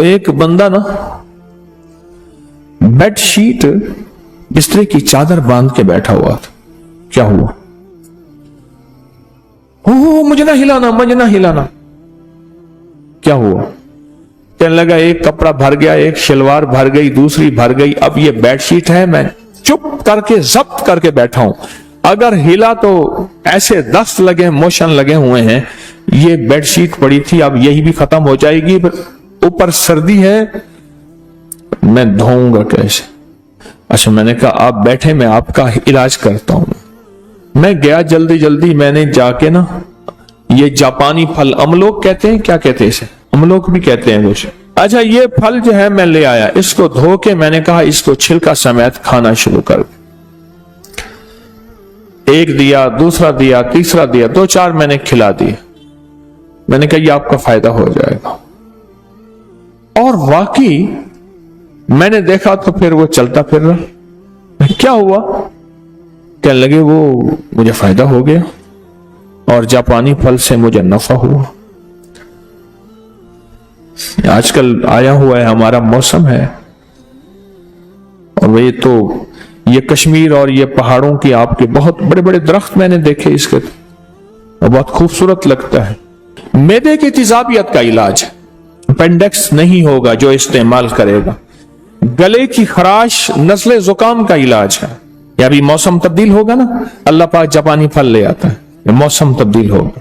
تو ایک بندہ نا بیڈ شیٹ بسترے کی چادر باندھ کے بیٹھا ہوا تھا. کیا ہوا؟ مجھے نہ ہلانا، مجھے نہ ہلانا. کیا ہوا؟ کہنے لگا ایک کپڑا بھر گیا، ایک شلوار بھر گئی، دوسری بھر گئی، اب یہ بیڈ شیٹ ہے، میں چپ کر کے ضبط کر کے بیٹھا ہوں، اگر ہلا تو ایسے دست لگے، موشن لگے ہوئے ہیں. یہ بیڈ شیٹ پڑی تھی، اب یہی بھی ختم ہو جائے گی، اوپر سردی ہے، میں دھوؤں گا کیسے؟ اچھا، میں نے کہا آپ بیٹھے، میں آپ کا علاج کرتا ہوں. میں گیا جلدی، میں نے جا کے نا یہ جاپانی پھل املوک کہتے ہیں، کیا کہتے ہیں اسے؟ املوک بھی کہتے ہیں کچھ. اچھا، یہ پھل جو ہے میں لے آیا، اس کو دھو کے میں نے کہا اس کو چھلکا سمیت کھانا شروع کر. ایک دیا، دوسرا دیا، تیسرا دیا، 2-4 میں نے کھلا دیا. میں نے کہا یہ آپ کا فائدہ ہو جائے گا. اور واقعی میں نے دیکھا تو پھر وہ چلتا پھر رہا. کیا ہوا؟ کہنے لگے وہ مجھے فائدہ ہو گیا اور جاپانی پھل سے مجھے نفع ہوا. آج کل آیا ہوا ہے ہمارا موسم ہے، اور وہ تو یہ کشمیر اور یہ پہاڑوں کی آپ کے بہت بڑے بڑے درخت میں نے دیکھے اس کے، اور بہت خوبصورت لگتا ہے. معدے کی تیزابیت کا علاج، اپینڈکس نہیں ہوگا جو استعمال کرے گا. گلے کی خراش، نزلے زکام کا علاج ہے. یا ابھی موسم تبدیل ہوگا نا، اللہ پاک جاپانی پھل لے آتا ہے، یہ موسم تبدیل ہوگا.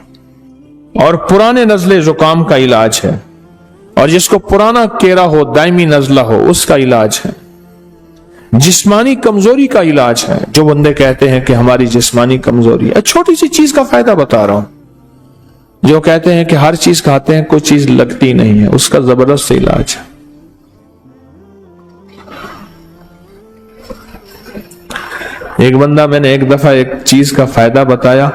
اور پرانے نزلے زکام کا علاج ہے، اور جس کو پرانا کیرا ہو، دائمی نزلہ ہو، اس کا علاج ہے. جسمانی کمزوری کا علاج ہے، جو بندے کہتے ہیں کہ ہماری جسمانی کمزوری ہے. چھوٹی سی چیز کا فائدہ بتا رہا ہوں. جو کہتے ہیں کہ ہر چیز کھاتے ہیں کوئی چیز لگتی نہیں ہے، اس کا زبردست علاج ہے. ایک بندہ، میں نے ایک دفعہ ایک چیز کا فائدہ بتایا،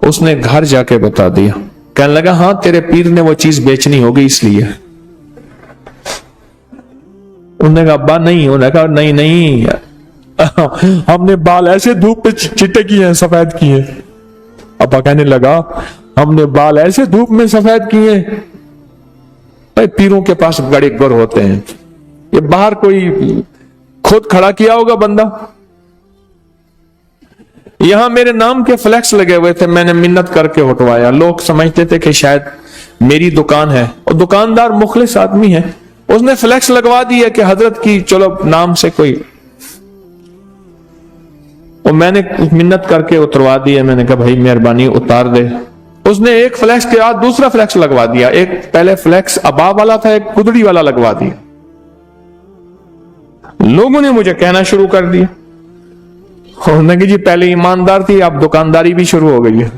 اس نے گھر جا کے بتا دیا. کہنے لگا ہاں تیرے پیر نے وہ چیز بیچنی ہوگی اس لیے. انہوں نے کہا ابا نہیں. انہوں نے کہا نہیں ہم نے بال ایسے دھوپ پہ چٹے کیے ہیں، سفید کیے. ابا کہنے لگا ہم نے بال ایسے دھوپ میں سفید کیے. بھائی پیروں کے پاس بڑے گر ہوتے ہیں، یہ باہر کوئی خود کھڑا کیا ہوگا بندہ. یہاں میرے نام کے فلیکس لگے ہوئے تھے، میں نے منت کر کے ہٹوایا. لوگ سمجھتے تھے کہ شاید میری دکان ہے، اور دکاندار مخلص آدمی ہے، اس نے فلیکس لگوا دیا کہ حضرت کی چلو نام سے کوئی، اور میں نے منت کر کے اتروا دیا. میں نے کہا بھائی مہربانی اتار دے. اس نے ایک فلیکس کے بعد دوسرا فلیکس لگوا دیا. ایک پہلے فلیکس ابا والا تھا، ایک کدڑی والا لگوا دیا. لوگوں نے مجھے کہنا شروع کر دیا، انہوں نے کہا جی پہلے ایماندار تھی، اب دکانداری بھی شروع ہو گئی ہے.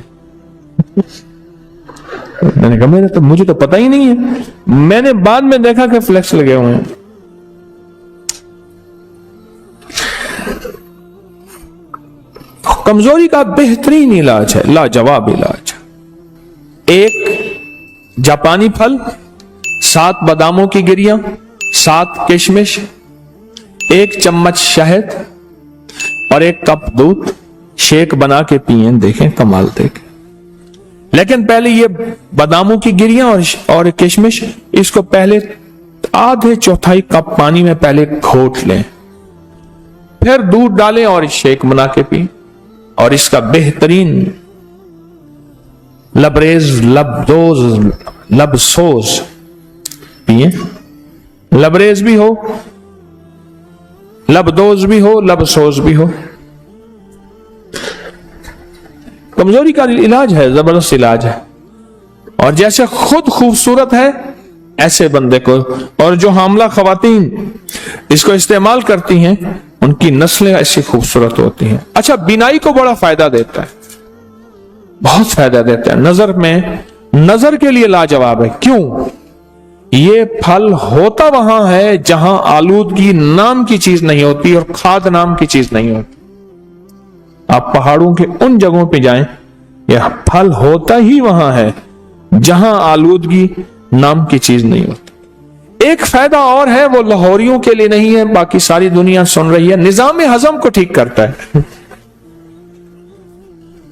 میں نے کہا مجھے تو پتہ ہی نہیں ہے. میں نے بعد میں دیکھا کہ فلیکس لگے ہوئے ہیں. کمزوری کا بہترین علاج ہے، لاجواب علاج. ایک جاپانی پھل، 7 باداموں کی گریاں، 7 کشمش، 1 چمچ شہد اور 1 کپ دودھ، شیک بنا کے پئیں، دیکھیں کمال دیکھیں. لیکن پہلے یہ باداموں کی گریاں اور کشمش، اس کو پہلے آدھے چوتھائی کپ پانی میں پہلے گھوٹ لیں، پھر دودھ ڈالیں اور شیک بنا کے پئیں. اور اس کا بہترین لبریز، لبسوز پئیں. لبریز بھی ہو، لبدوز بھی ہو، لبسوز بھی ہو. کمزوری کا علاج ہے، زبردست علاج ہے. اور جیسے خود خوبصورت ہے ایسے بندے کو، اور جو حاملہ خواتین اس کو استعمال کرتی ہیں ان کی نسلیں ایسی خوبصورت ہوتی ہیں. اچھا، بینائی کو بڑا فائدہ دیتا ہے، بہت فائدہ دیتا ہے. نظر میں، نظر کے لیے لاجواب ہے. کیوں؟ یہ پھل ہوتا وہاں ہے جہاں آلودگی نام کی چیز نہیں ہوتی اور کھاد نام کی چیز نہیں ہوتی. آپ پہاڑوں کے ان جگہوں پہ جائیں، یہ پھل ہوتا ہی وہاں ہے جہاں آلودگی نام کی چیز نہیں ہوتی. ایک فائدہ اور ہے، وہ لاہوریوں کے لیے نہیں ہے، باقی ساری دنیا سن رہی ہے. نظام ہضم کو ٹھیک کرتا ہے،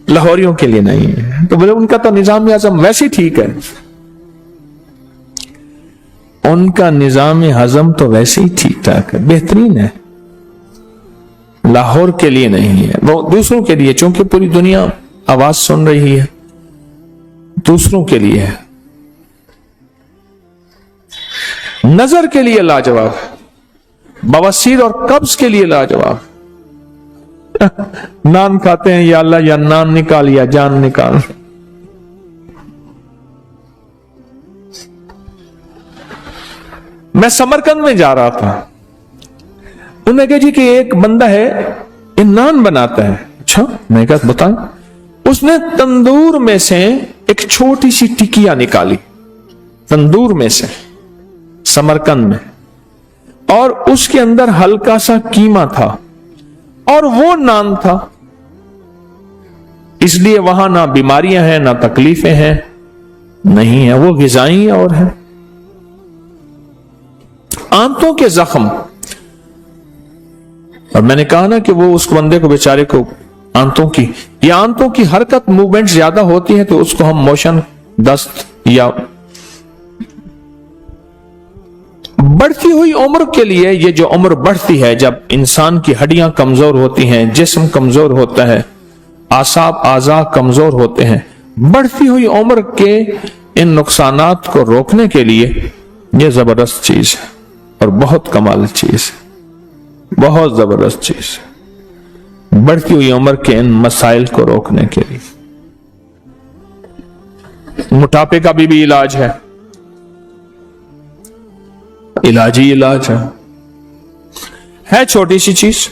لاہوریوں کے لیے نہیں ہے. تو بولے ان کا تو نظام ہضم ویسے ٹھیک ہے. ان کا نظام ہضم تو ویسے ہی ٹھیک ٹھاک ہے، بہترین ہے، لاہور کے لیے نہیں ہے، وہ دوسروں کے لیے، چونکہ پوری دنیا آواز سن رہی ہے، دوسروں کے لیے ہے۔ نظر کے لیے لاجواب، بواسیر اور قبض کے لیے لاجواب۔ نان کھاتے ہیں، یا اللہ یا نان نکال یا جان نکال۔ میں سمرقند میں جا رہا تھا، انہوں نے کہا جی کہ ایک بندہ ہے یہ نان بناتا ہے۔ اچھا، میں کہا بتائیں۔ اس نے تندور میں سے ایک چھوٹی سی ٹکیا نکالی، تندور میں سے، سمرقند میں، اور اس کے اندر ہلکا سا قیمہ تھا اور وہ نان تھا۔ اس لیے وہاں نہ بیماریاں ہیں نہ تکلیفیں ہیں، نہیں ہیں، وہ غذائی اور ہیں۔ آنتوں کے زخم، اور میں نے کہا نا کہ وہ اس بندے کو بیچارے کو آنتوں کی حرکت موومنٹ زیادہ ہوتی ہے تو اس کو ہم موشن دست، یا بڑھتی ہوئی عمر کے لیے، یہ جو عمر بڑھتی ہے جب انسان کی ہڈیاں کمزور ہوتی ہیں، جسم کمزور ہوتا ہے، اعضاء کمزور ہوتے ہیں، بڑھتی ہوئی عمر کے ان نقصانات کو روکنے کے لیے یہ زبردست چیز ہے اور بہت کمال چیز ہے، بہت زبردست چیز ہے، بڑھتی ہوئی عمر کے ان مسائل کو روکنے کے لیے۔ موٹاپے کا بھی علاج ہے، علاج ہی علاج ہے چھوٹی سی چیز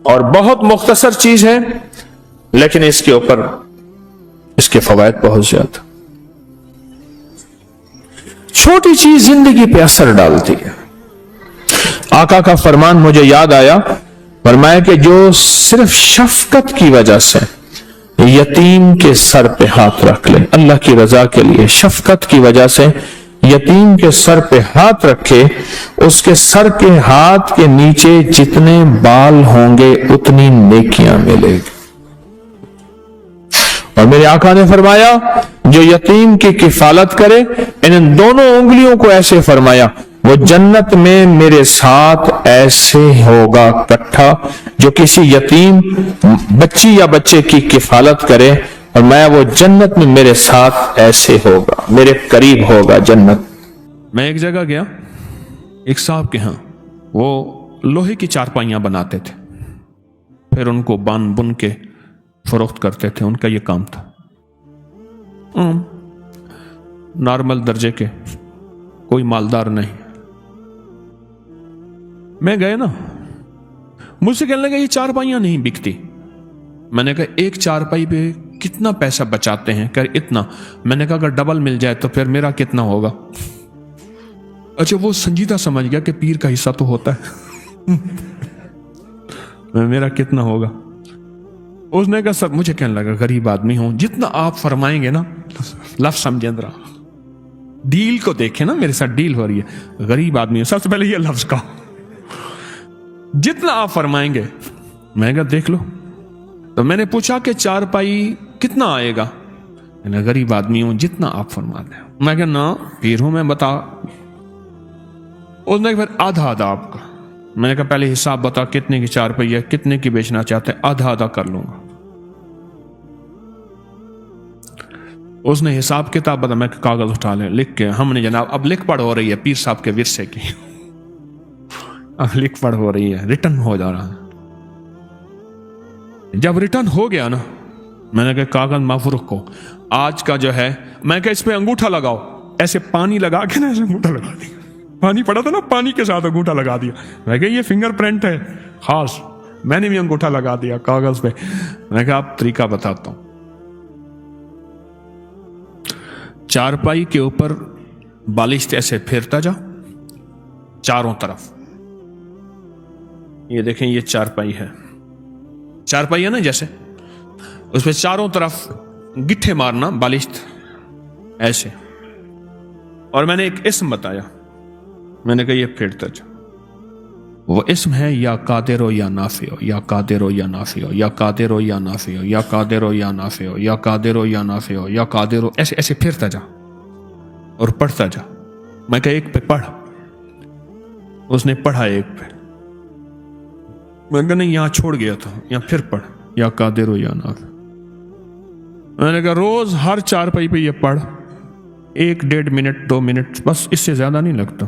اور بہت مختصر چیز ہے، لیکن اس کے اوپر اس کے فوائد بہت زیادہ۔ چھوٹی چیز زندگی پہ اثر ڈالتی ہے۔ آقا کا فرمان مجھے یاد آیا، فرمایا کہ جو صرف شفقت کی وجہ سے یتیم کے سر پہ ہاتھ رکھ لے، اللہ کی رضا کے لیے شفقت کی وجہ سے یتیم کے سر پہ ہاتھ رکھے، اس کے سر کے ہاتھ کے نیچے جتنے بال ہوں گے اتنی نیکیاں ملے گی۔ اور میرے آقا نے فرمایا جو یتیم کی کفالت کرے، ان دونوں انگلیوں کو ایسے فرمایا، وہ جنت میں میرے ساتھ ایسے ہوگا کٹھا، جو کسی یتیم بچی یا بچے کی کفالت کرے، اور میں وہ جنت میں میرے ساتھ ایسے ہوگا، میرے قریب ہوگا جنت۔ میں ایک جگہ گیا، ایک صاحب کے ہاں، وہ لوہے کی چارپائیاں بناتے تھے، پھر ان کو بن کے فروخت کرتے تھے، ان کا یہ کام تھا، نارمل درجے کے، کوئی مالدار نہیں۔ میں گئے نا، مجھ سے کہنے لگا یہ چارپائیاں نہیں بکتی۔ میں نے کہا ایک چارپائی پہ کتنا پیسہ بچاتے ہیں؟ کہ اتنا۔ میں نے کہا اگر ڈبل مل جائے تو پھر میرا کتنا ہوگا؟ اچھا، وہ سنجیدہ سمجھ گیا کہ پیر کا حصہ تو ہوتا ہے، میرا کتنا ہوگا؟ اس نے کہا سب، مجھے کہنے لگا غریب آدمی ہوں، جتنا آپ فرمائیں گے نا، لفظ سمجھیں ذرا، ڈیل کو دیکھیں نا، میرے ساتھ ڈیل ہو رہی ہے، غریب آدمی ہوں، سب سے پہلے یہ لفظ کہو، جتنا آپ فرمائیں گے۔ میں کہا دیکھ لو۔ تو میں نے پوچھا کہ چارپائی کتنا آئے گا؟ میں نے غریب آدمی ہوں، جتنا آپ فرما دیں۔ میں کہا نا پیر ہوں میں، بتا۔ اس نے پھر آدھا آدھا آپ کا۔ میں نے کہا پہلے حساب بتا کتنے کی چارپائی ہے، کتنے کی بیچنا چاہتے ہیں، آدھا آدھا کر لوں گا۔ اس نے حساب کتاب بتا، میں کاغذ اٹھا لیں، لکھ کے ہم نے جناب اب لکھ پڑھ ہو رہی ہے پیر صاحب کے ورثے کی، اب لکھ پڑھ ہو رہی ہے، ریٹرن ہو جا رہا ہے۔ جب ریٹرن ہو گیا نا، میں نے کہا کاغذ محفوظ رکھو، آج کا جو ہے، میں کہا اس پہ انگوٹھا لگاؤ، ایسے پانی لگا کے نا ایسے انگوٹھا لگا دیا، پانی پڑا تھا نا، پانی کے ساتھ انگوٹھا لگا دیا۔ میں کہا یہ فنگر پرنٹ ہے خاص، میں نے بھی انگوٹھا لگا دیا کاغذ پہ۔ میں کہا آپ طریقہ بتاتا ہوں، چارپائی کے اوپر بالشت ایسے پھیرتا جا چاروں طرف، یہ دیکھیں یہ چارپائی ہے، چارپائی ہے نا جیسے، اس پہ چاروں طرف گٹھے مارنا بالشت ایسے، اور میں نے ایک اسم بتایا، میں نے کہا یہ پھیرتا جا، وہ اسم ہے یا قادر ہو یا نافع ہو، یا قادر ہو یا نافع ہو، یا قادر ہو یا نافع ہو، یا قادر ہو یا نافع ہو، یا قادر ہو یا نافع ہو، یا قادر ہو، ایسے ایسے پھیرتا جا اور پڑھتا جا۔ میں کہا ایک پہ پڑھ. اس نے پڑھا ایک پہ. میں کہا نہیں یہاں چھوڑ گیا تھا, یہاں پھر پڑھ یا قادر و یا نافع. میں نے کہا روز ہر چارپائی پہ یہ پڑھ, 1-1.5 منٹ 2 منٹ, بس اس سے زیادہ نہیں لگتا,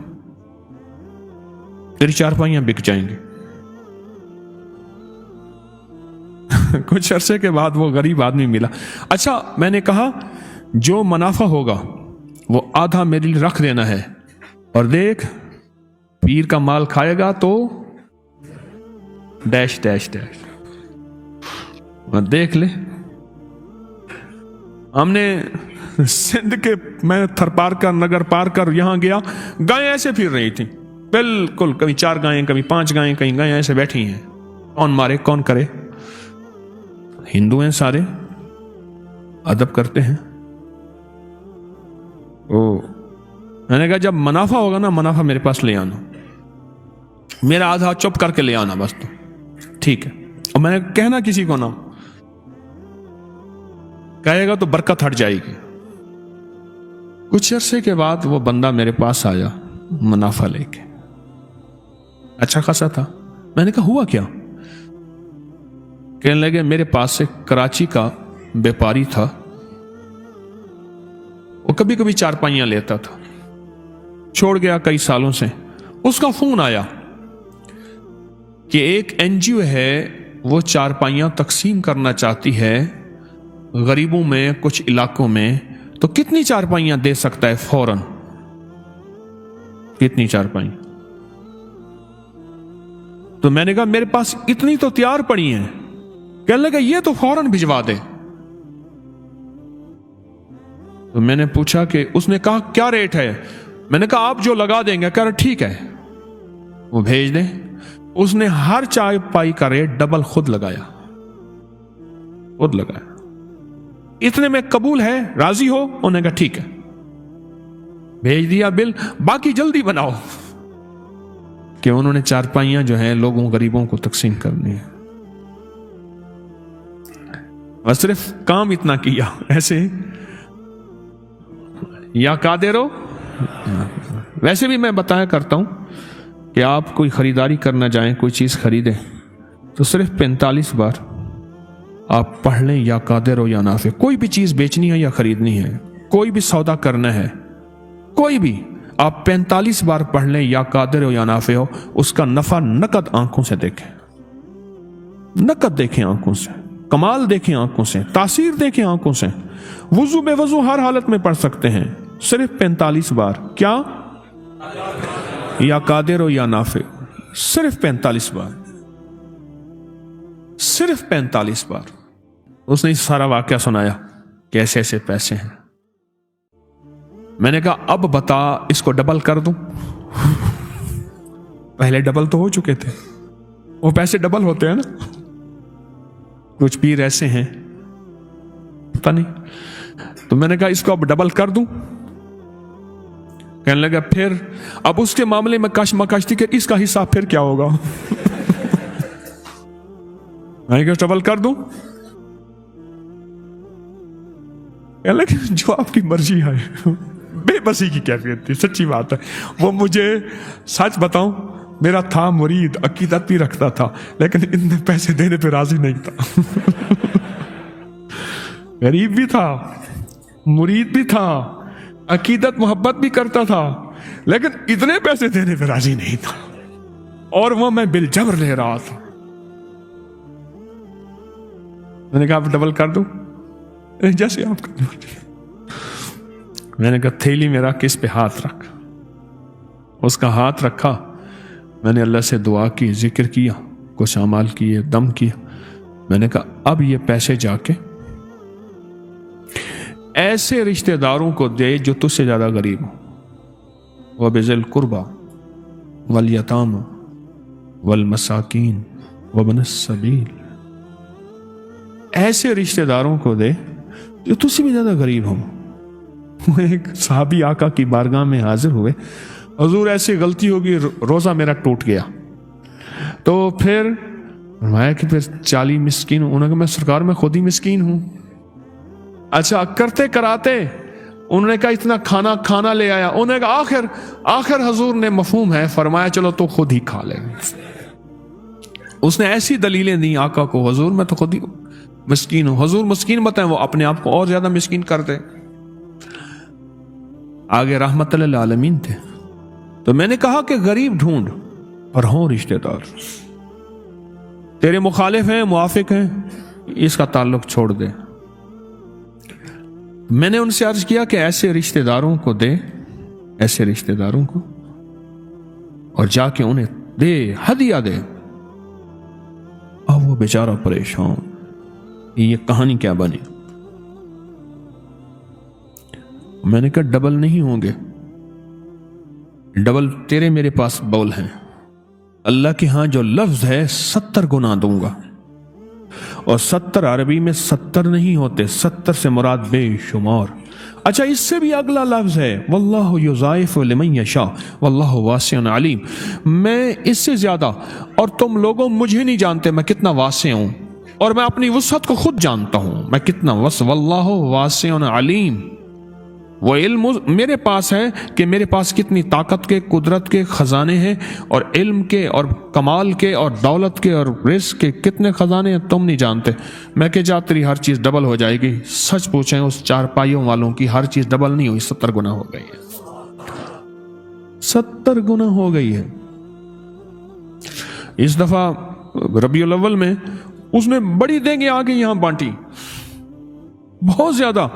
تیری چارپائیاں بک جائیں گی. کچھ عرصے کے بعد وہ غریب آدمی ملا. اچھا میں نے کہا جو منافع ہوگا وہ آدھا میرے لیے رکھ دینا ہے, اور دیکھ پیر کا مال کھائے گا تو ڈیش ڈیش ڈیش, اور دیکھ لے. ہم نے سندھ کے, میں تھر پار کر نگر پار کر یہاں گیا, گائیں ایسے پھر رہی تھیں بالکل, کبھی 4 گائیں کبھی 5 گائیں, کہیں گائیں ایسے بیٹھی ہیں. کون مارے کون کرے, ہندو ہیں سارے, ادب کرتے ہیں. میں نے کہا جب منافع ہوگا نا, منافع میرے پاس لے آنا, میرا آدھا چپ کر کے لے آنا بس, تو ٹھیک ہے. اور میں نے کہنا کسی کو نہ, کہے گا تو برکت ہٹ جائے گی. کچھ عرصے کے بعد وہ بندہ میرے پاس آیا منافع لے کے, اچھا خاصا تھا. میں نے کہا ہوا کیا؟ کہنے لگے میرے پاس سے کراچی کا بیپاری تھا, وہ کبھی کبھی چارپائیاں لیتا تھا, چھوڑ گیا کئی سالوں سے. اس کا فون آیا کہ ایک NGO ہے, وہ چارپائیاں تقسیم کرنا چاہتی ہے غریبوں میں کچھ علاقوں میں, تو کتنی چارپائیاں دے سکتا ہے فوراً, کتنی چارپائیاں؟ تو میں نے کہا میرے پاس اتنی تو تیار پڑی ہیں. کہنے لگا یہ تو فوراً بھجوا دے. تو میں نے پوچھا کہ, اس نے کہا کیا ریٹ ہے؟ میں نے کہا آپ جو لگا دیں گے. کہہ رہا ٹھیک ہے وہ بھیج دیں. اس نے ہر چائے پائی کا ریٹ ڈبل خود لگایا, خود لگایا. اتنے میں قبول ہے, راضی ہو؟ انہوں نے کہا ٹھیک ہے, بھیج دیا بل. باقی جلدی بناؤ, کہ انہوں نے چارپائیاں جو ہیں لوگوں غریبوں کو تقسیم کرنی ہے. بس صرف کام اتنا کیا ایسے, یا قادر ہو. ویسے بھی میں بتایا کرتا ہوں کہ آپ کوئی خریداری کرنا جائیں, کوئی چیز خریدیں, تو صرف 45 بار آپ پڑھ لیں یا قادر ہو یا نافع. کوئی بھی چیز بیچنی ہے یا خریدنی ہے, کوئی بھی سودا کرنا ہے, کوئی بھی, آپ 45 بار پڑھ لیں یا قادر ہو یا نافع ہو. اس کا نفع نقد آنکھوں سے دیکھیں, نقد دیکھیں آنکھوں سے, کمال دیکھیں آنکھوں سے, تاثیر دیکھیں آنکھوں سے. وضو بے وضو ہر حالت میں پڑھ سکتے ہیں, صرف 45 بار. کیا؟ یا قادر ہو یا نافع, صرف 45 بار, صرف 45 بار. اس نے سارا واقعہ سنایا کہ ایسے ایسے پیسے ہیں. میں نے کہا اب بتا اس کو ڈبل کر دوں. پہلے ڈبل تو ہو چکے تھے, وہ پیسے ڈبل ہوتے ہیں نا. کچھ پیر ایسے ہیں پتہ نہیں. تو میں نے کہا اس کو اب ڈبل کر دوں. کہنے لگا پھر اب اس کے معاملے میں کش مکش تھی کہ اس کا حصہ پھر کیا ہوگا. میں نے کہا ڈبل کر دوں. کہنے لگا جو آپ کی مرضی ہے. بے بسی کی کیفیت تھی, سچی بات ہے. وہ مجھے سچ بتاؤں, میرا تھا مرید, عقیدت بھی رکھتا تھا, لیکن اتنے پیسے دینے پہ راضی نہیں تھا. غریب بھی تھا, مرید بھی تھا, عقیدت محبت بھی کرتا تھا, لیکن اتنے پیسے دینے پہ راضی نہیں تھا, اور وہ میں بالجبر لے رہا تھا. میں نے کہا آپ ڈبل کر دوں, جیسے آپ کر دوں. میں نے کہا تھیلی میں رکھ, اس پہ ہاتھ رکھ. اس کا ہاتھ رکھا, میں نے اللہ سے دعا کی, ذکر کیا, کچھ اعمال کیے, دم کیا. میں نے کہا اب یہ پیسے جا کے ایسے رشتہ داروں کو دے جو تجھ سے زیادہ غریب ہوں. وَبِذِي الْقُرْبَى وَالْيَتَامَى وَالْمَسَاكِينِ وَابْنِ السَّبِيلِ. ایسے رشتہ داروں کو دے جو تجھ سے بھی زیادہ غریب ہوں. ایک صحابی آقا کی بارگاہ میں حاضر ہوئے, حضور ایسی غلطی ہوگی, روزہ میرا ٹوٹ گیا. تو پھر فرمایا کہ پھر 40 مسکین ہوں. انہوں نے کہا میں سرکار میں خود ہی مسکین ہوں. اچھا کرتے کراتے انہوں نے کہا اتنا کھانا لے آیا. انہوں نے کہا آخر حضور نے مفہوم ہے, فرمایا چلو تو خود ہی کھا لے. اس نے ایسی دلیلیں دی آقا کو, حضور میں تو خود ہی مسکین ہوں. حضور مسکین بتائیں, وہ اپنے آپ کو اور زیادہ مسکین کر دے. آگے رحمت للعالمین تھے. تو میں نے کہا کہ غریب ڈھونڈ اور ہوں رشتہ دار. تیرے مخالف ہیں, موافق ہیں, اس کا تعلق چھوڑ دے. میں نے ان سے عرض کیا کہ ایسے رشتہ داروں کو دے, ایسے رشتہ داروں کو, اور جا کے انہیں دے, ہدیہ دے. اب وہ بیچارہ پریشان, یہ کہانی کیا بنی. میں نے کہا ڈبل نہیں ہوں گے, ڈبل تیرے میرے پاس بول ہیں. اللہ کے ہاں جو لفظ ہے 70 گنا دوں گا, اور 70 عربی میں 70 نہیں ہوتے, 70 سے مراد بے شمار. اچھا اس سے بھی اگلا لفظ ہے واللہ یضاعف لمن یشاء واللہ واسع علیم. میں اس سے زیادہ, اور تم لوگوں مجھے نہیں جانتے میں کتنا واسع ہوں, اور میں اپنی وسعت کو خود جانتا ہوں میں کتنا واللہ واسع علیم. وہ علم میرے پاس ہے کہ میرے پاس کتنی طاقت کے, قدرت کے خزانے ہیں, اور علم کے اور کمال کے اور دولت کے اور رزق کے کتنے خزانے ہیں تم نہیں جانتے. میں کہ جا تیری ہر چیز ڈبل ہو جائے گی. سچ پوچھیں اس 4 پائیوں والوں کی ہر چیز ڈبل نہیں ہوئی, 70 گنا ہو گئی ہے, 70 گنا ہو گئی ہے. اس دفعہ ربیع الاول میں اس نے بڑی دینگیں آگے یہاں بانٹی بہت زیادہ,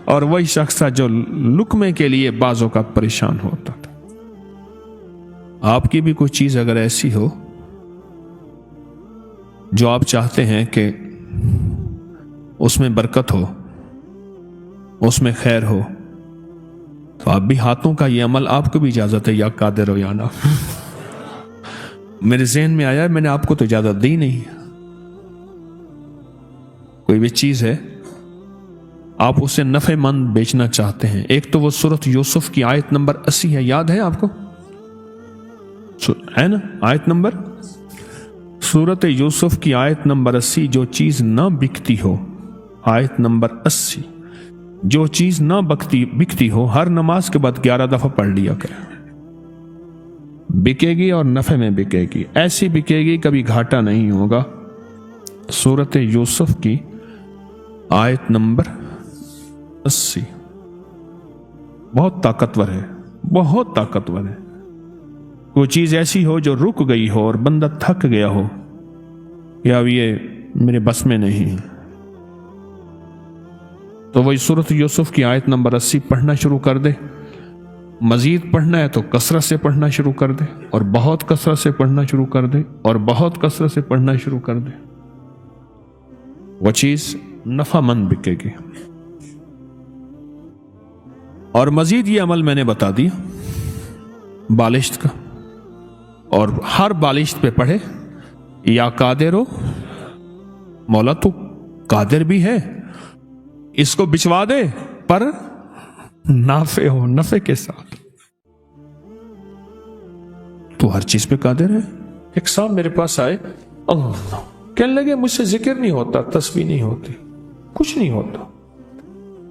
اور وہی شخص تھا جو لقمے کے لیے بعضوں کا پریشان ہوتا تھا. آپ کی بھی کوئی چیز اگر ایسی ہو جو آپ چاہتے ہیں کہ اس میں برکت ہو, اس میں خیر ہو, تو آپ بھی ہاتھوں کا یہ عمل, آپ کو بھی اجازت ہے, یا قادر ہو یا نہ. میرے ذہن میں آیا, میں نے آپ کو تو اجازت دی نہیں. کوئی بھی چیز ہے آپ اسے نفع مند بیچنا چاہتے ہیں. ایک تو وہ سورۃ یوسف کی آیت نمبر 80 ہے, یاد ہے آپ کو, ہے نا آیت نمبر, سورۃ یوسف کی آیت نمبر 80, جو چیز نہ بکتی ہو, آیت نمبر 80, جو چیز نہ بکتی ہو ہر نماز کے بعد 11 دفعہ پڑھ لیا کرے. بکے گی اور نفع میں بکے گی, ایسی بکے گی کبھی گھاٹا نہیں ہوگا. سورۃ یوسف کی آیت نمبر 80 بہت طاقتور ہے, بہت طاقتور ہے. کوئی چیز ایسی ہو جو رک گئی ہو اور بندہ تھک گیا ہو, یا یہ میرے بس میں نہیں, تو وہی سورۃ یوسف کی آیت نمبر 80 پڑھنا شروع کر دے. مزید پڑھنا ہے تو کثرت سے پڑھنا شروع کر دے, اور بہت کثرت سے پڑھنا شروع کر دے, اور بہت کثرت سے پڑھنا شروع کر دے. وہ چیز نفع مند بکے گی. اور مزید یہ عمل میں نے بتا دیا بالشت کا, اور ہر بالشت پہ پڑھے یا قادر ہو, مولا تو قادر بھی ہے, اس کو بچوا دے پر نافع ہو, نفع کے ساتھ. تو ہر چیز پہ قادر ہے. ایک صاحب میرے پاس آئے, اللہ کہنے لگے مجھ سے ذکر نہیں ہوتا, تسبیح نہیں ہوتی, کچھ نہیں ہوتا,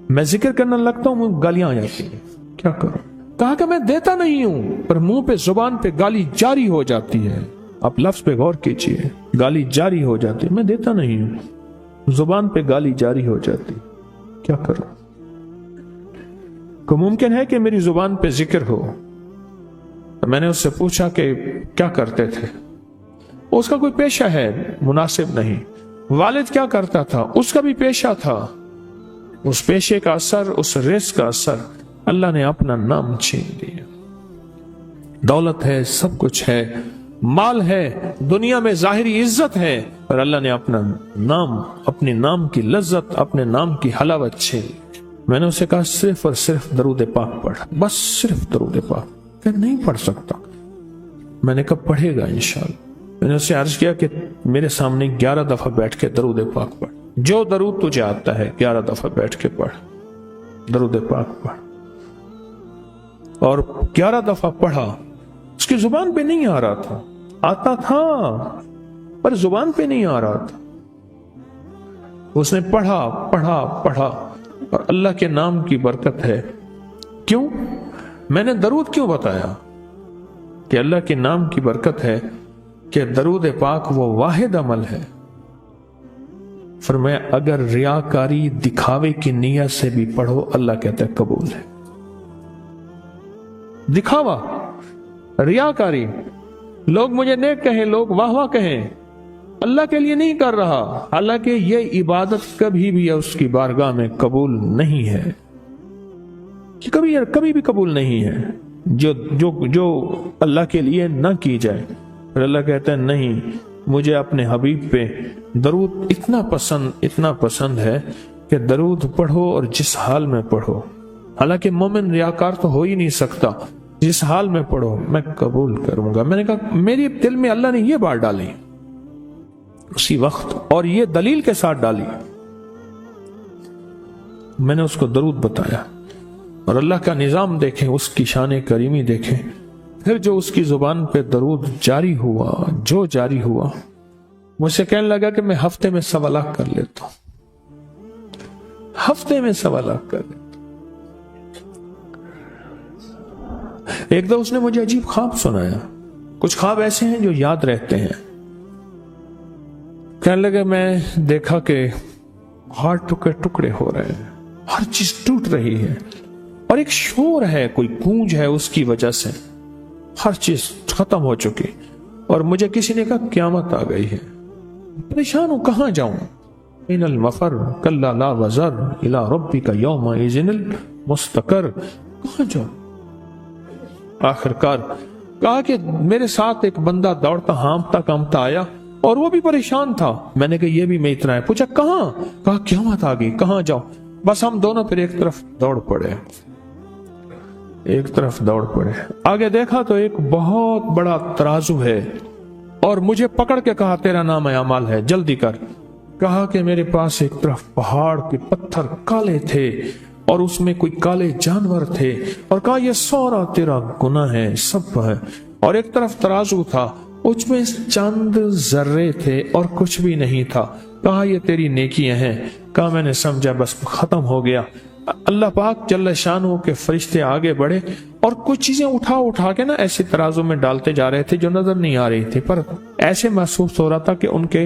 میں ذکر کرنا لگتا ہوں مجھے گالیاں آ جاتی ہیں, کیا کروں. کہا کہ میں دیتا نہیں ہوں, پر منہ پہ زبان پہ گالی جاری ہو جاتی ہے. آپ لفظ پہ غور کیجئے, گالی جاری ہو جاتی ہے. میں دیتا نہیں ہوں, زبان پہ گالی جاری ہو جاتی, کیا کروں. کو ممکن ہے کہ میری زبان پہ ذکر ہو. میں نے اس سے پوچھا کہ کیا کرتے تھے. اس کا کوئی پیشہ ہے مناسب نہیں. والد کیا کرتا تھا, اس کا بھی پیشہ تھا. اس پیشے کا اثر, اس رزق کا اثر, اللہ نے اپنا نام چھین لیا. دولت ہے, سب کچھ ہے, مال ہے, دنیا میں ظاہری عزت ہے, پر اللہ نے اپنا نام, اپنے نام کی لذت, اپنے نام کی حلاوت چھین لی. میں نے اسے کہا صرف اور صرف درود پاک پڑھ, بس صرف درود پاک. کہ نہیں پڑھ سکتا. میں نے کہا پڑھے گا انشاءاللہ. میں نے اسے عرض کیا کہ میرے سامنے 11 دفعہ بیٹھ کے درود پاک پڑھ, جو درود تجھے آتا ہے 11 دفعہ بیٹھ کے پڑھ, درود پاک پڑھ. اور 11 دفعہ پڑھا. اس کی زبان پہ نہیں آ رہا تھا, آتا تھا پر زبان پہ نہیں آ رہا تھا. اس نے پڑھا پڑھا پڑھا, اور اللہ کے نام کی برکت ہے क्यों? मैंने दरूद क्यों बताया? कि अल्लाह के नाम की बरकत है कि दरूद पाक वो वाहिद अमल है। फरमाया अगर रियाकारी दिखावे की नीयत से भी पढ़ो, अल्लाह कहता है कबूल है। दिखावा, रियाकारी, लोग मुझे नेक कहें, लोग वाह वाह कहें, अल्लाह के लिए नहीं कर रहा, हालांकि ये इबादत कभी भी उसकी बारगाह में कबूल नहीं है, कि कभी भी कबूल नहीं है जो जो जो अल्लाह के लिए ना की जाए। फिर अल्लाह कहता है नहीं, मुझे अपने हबीब पे दरूद इतना पसंद है कि दरूद पढ़ो और जिस हाल में पढ़ो, हालांकि मोमिन रियाकार तो हो ही नहीं सकता, जिस हाल में पढ़ो मैं कबूल करूंगा। मैंने कहा मेरे दिल में अल्लाह ने ये बात डाली उसी वक्त, और ये दलील के साथ डाली। मैंने उसको दरूद बताया और अल्लाह का निजाम देखें, उसकी शान करीमी देखें। फिर जो उसकी जुबान पे दरूद जारी हुआ, जो जारी हुआ, मुझसे कहने लगा कि मैं हफ्ते में 1.25 लाख कर लेता हूं, हफ्ते में 1.25 लाख कर लेता। एक दो उसने मुझे अजीब ख्वाब सुनाया, कुछ ख्वाब ऐसे हैं जो याद रहते हैं। कहने लगे मैं देखा कि हाथ टुकड़े टुकड़े हो रहे हैं, हर चीज टूट रही है और एक शोर है, कोई गूंज है, उसकी वजह से हर चीज खत्म हो चुकी। और मुझे किसी ने कहा क़यामत आ गई है। परेशान हूं, कहां जाऊं? इनल मफर कल्ला ला वज़र इला रब्बिका यौमा इज़िनिल मुस्तकर, कहां जाऊं? आखिरकार कहा कि मेरे साथ एक बंदा दौड़ता हाँफता कांपता आया और वो भी परेशान था। मैंने कहा ये भी मैं इतना है। पूछा कहां? कहा क़यामत आ गई, कहां जाऊं? बस हम दोनों फिर एक तरफ दौड़ पड़े, एक तरफ दौड़ पड़े। आगे देखा तो एक बहुत बड़ा तराजू है और मुझे पकड़ के कहा तेरा नाम अमाल है, जल्दी कर। कहा कि मेरे पास एक तरफ पहाड़ के पत्थर काले थे और उसमें कोई काले जानवर थे, और कहा ये सारा तेरा गुनाह है, सब है। और एक तरफ तराजू था, उसमें चंद जर्रे थे और कुछ भी नहीं था। कहा ये तेरी नेकियां हैं। कहा मैंने समझा बस खत्म हो गया। अल्लाह पाक जल्ल शानहू के फरिश्ते आगे बढ़े और कुछ चीजें उठा उठा के ना ऐसे तराजू में डालते जा रहे थे जो नजर नहीं आ रही थी, पर ऐसे महसूस हो रहा था कि उनके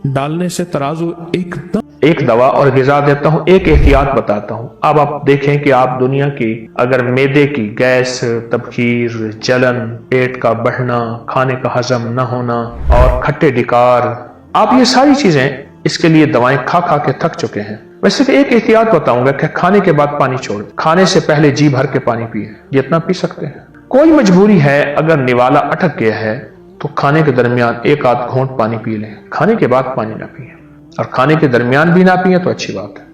डालने से तराजू एकदम। एक दवा और गिजा देता हूँ, एक एहतियात बताता हूँ। अब आप देखें कि आप दुनिया की अगर मैदे की गैस, तबखीर, जलन, पेट का बढ़ना, खाने का हजम न होना और खट्टे डिकार, आप ये सारी चीजें इसके लिए दवाएं खा खा के थक चुके हैं। मैं सिर्फ एक एहतियात बताऊंगा कि खाने के बाद पानी छोड़, खाने से पहले जी भर के पानी पिए, जितना पी सकते हैं। कोई मजबूरी है, अगर निवाला अटक गया है तो खाने के दरमियान एक आध घूंट पानी पी लें, खाने के बाद पानी ना पिए। और खाने के दरमियान भी ना पिए तो अच्छी बात है,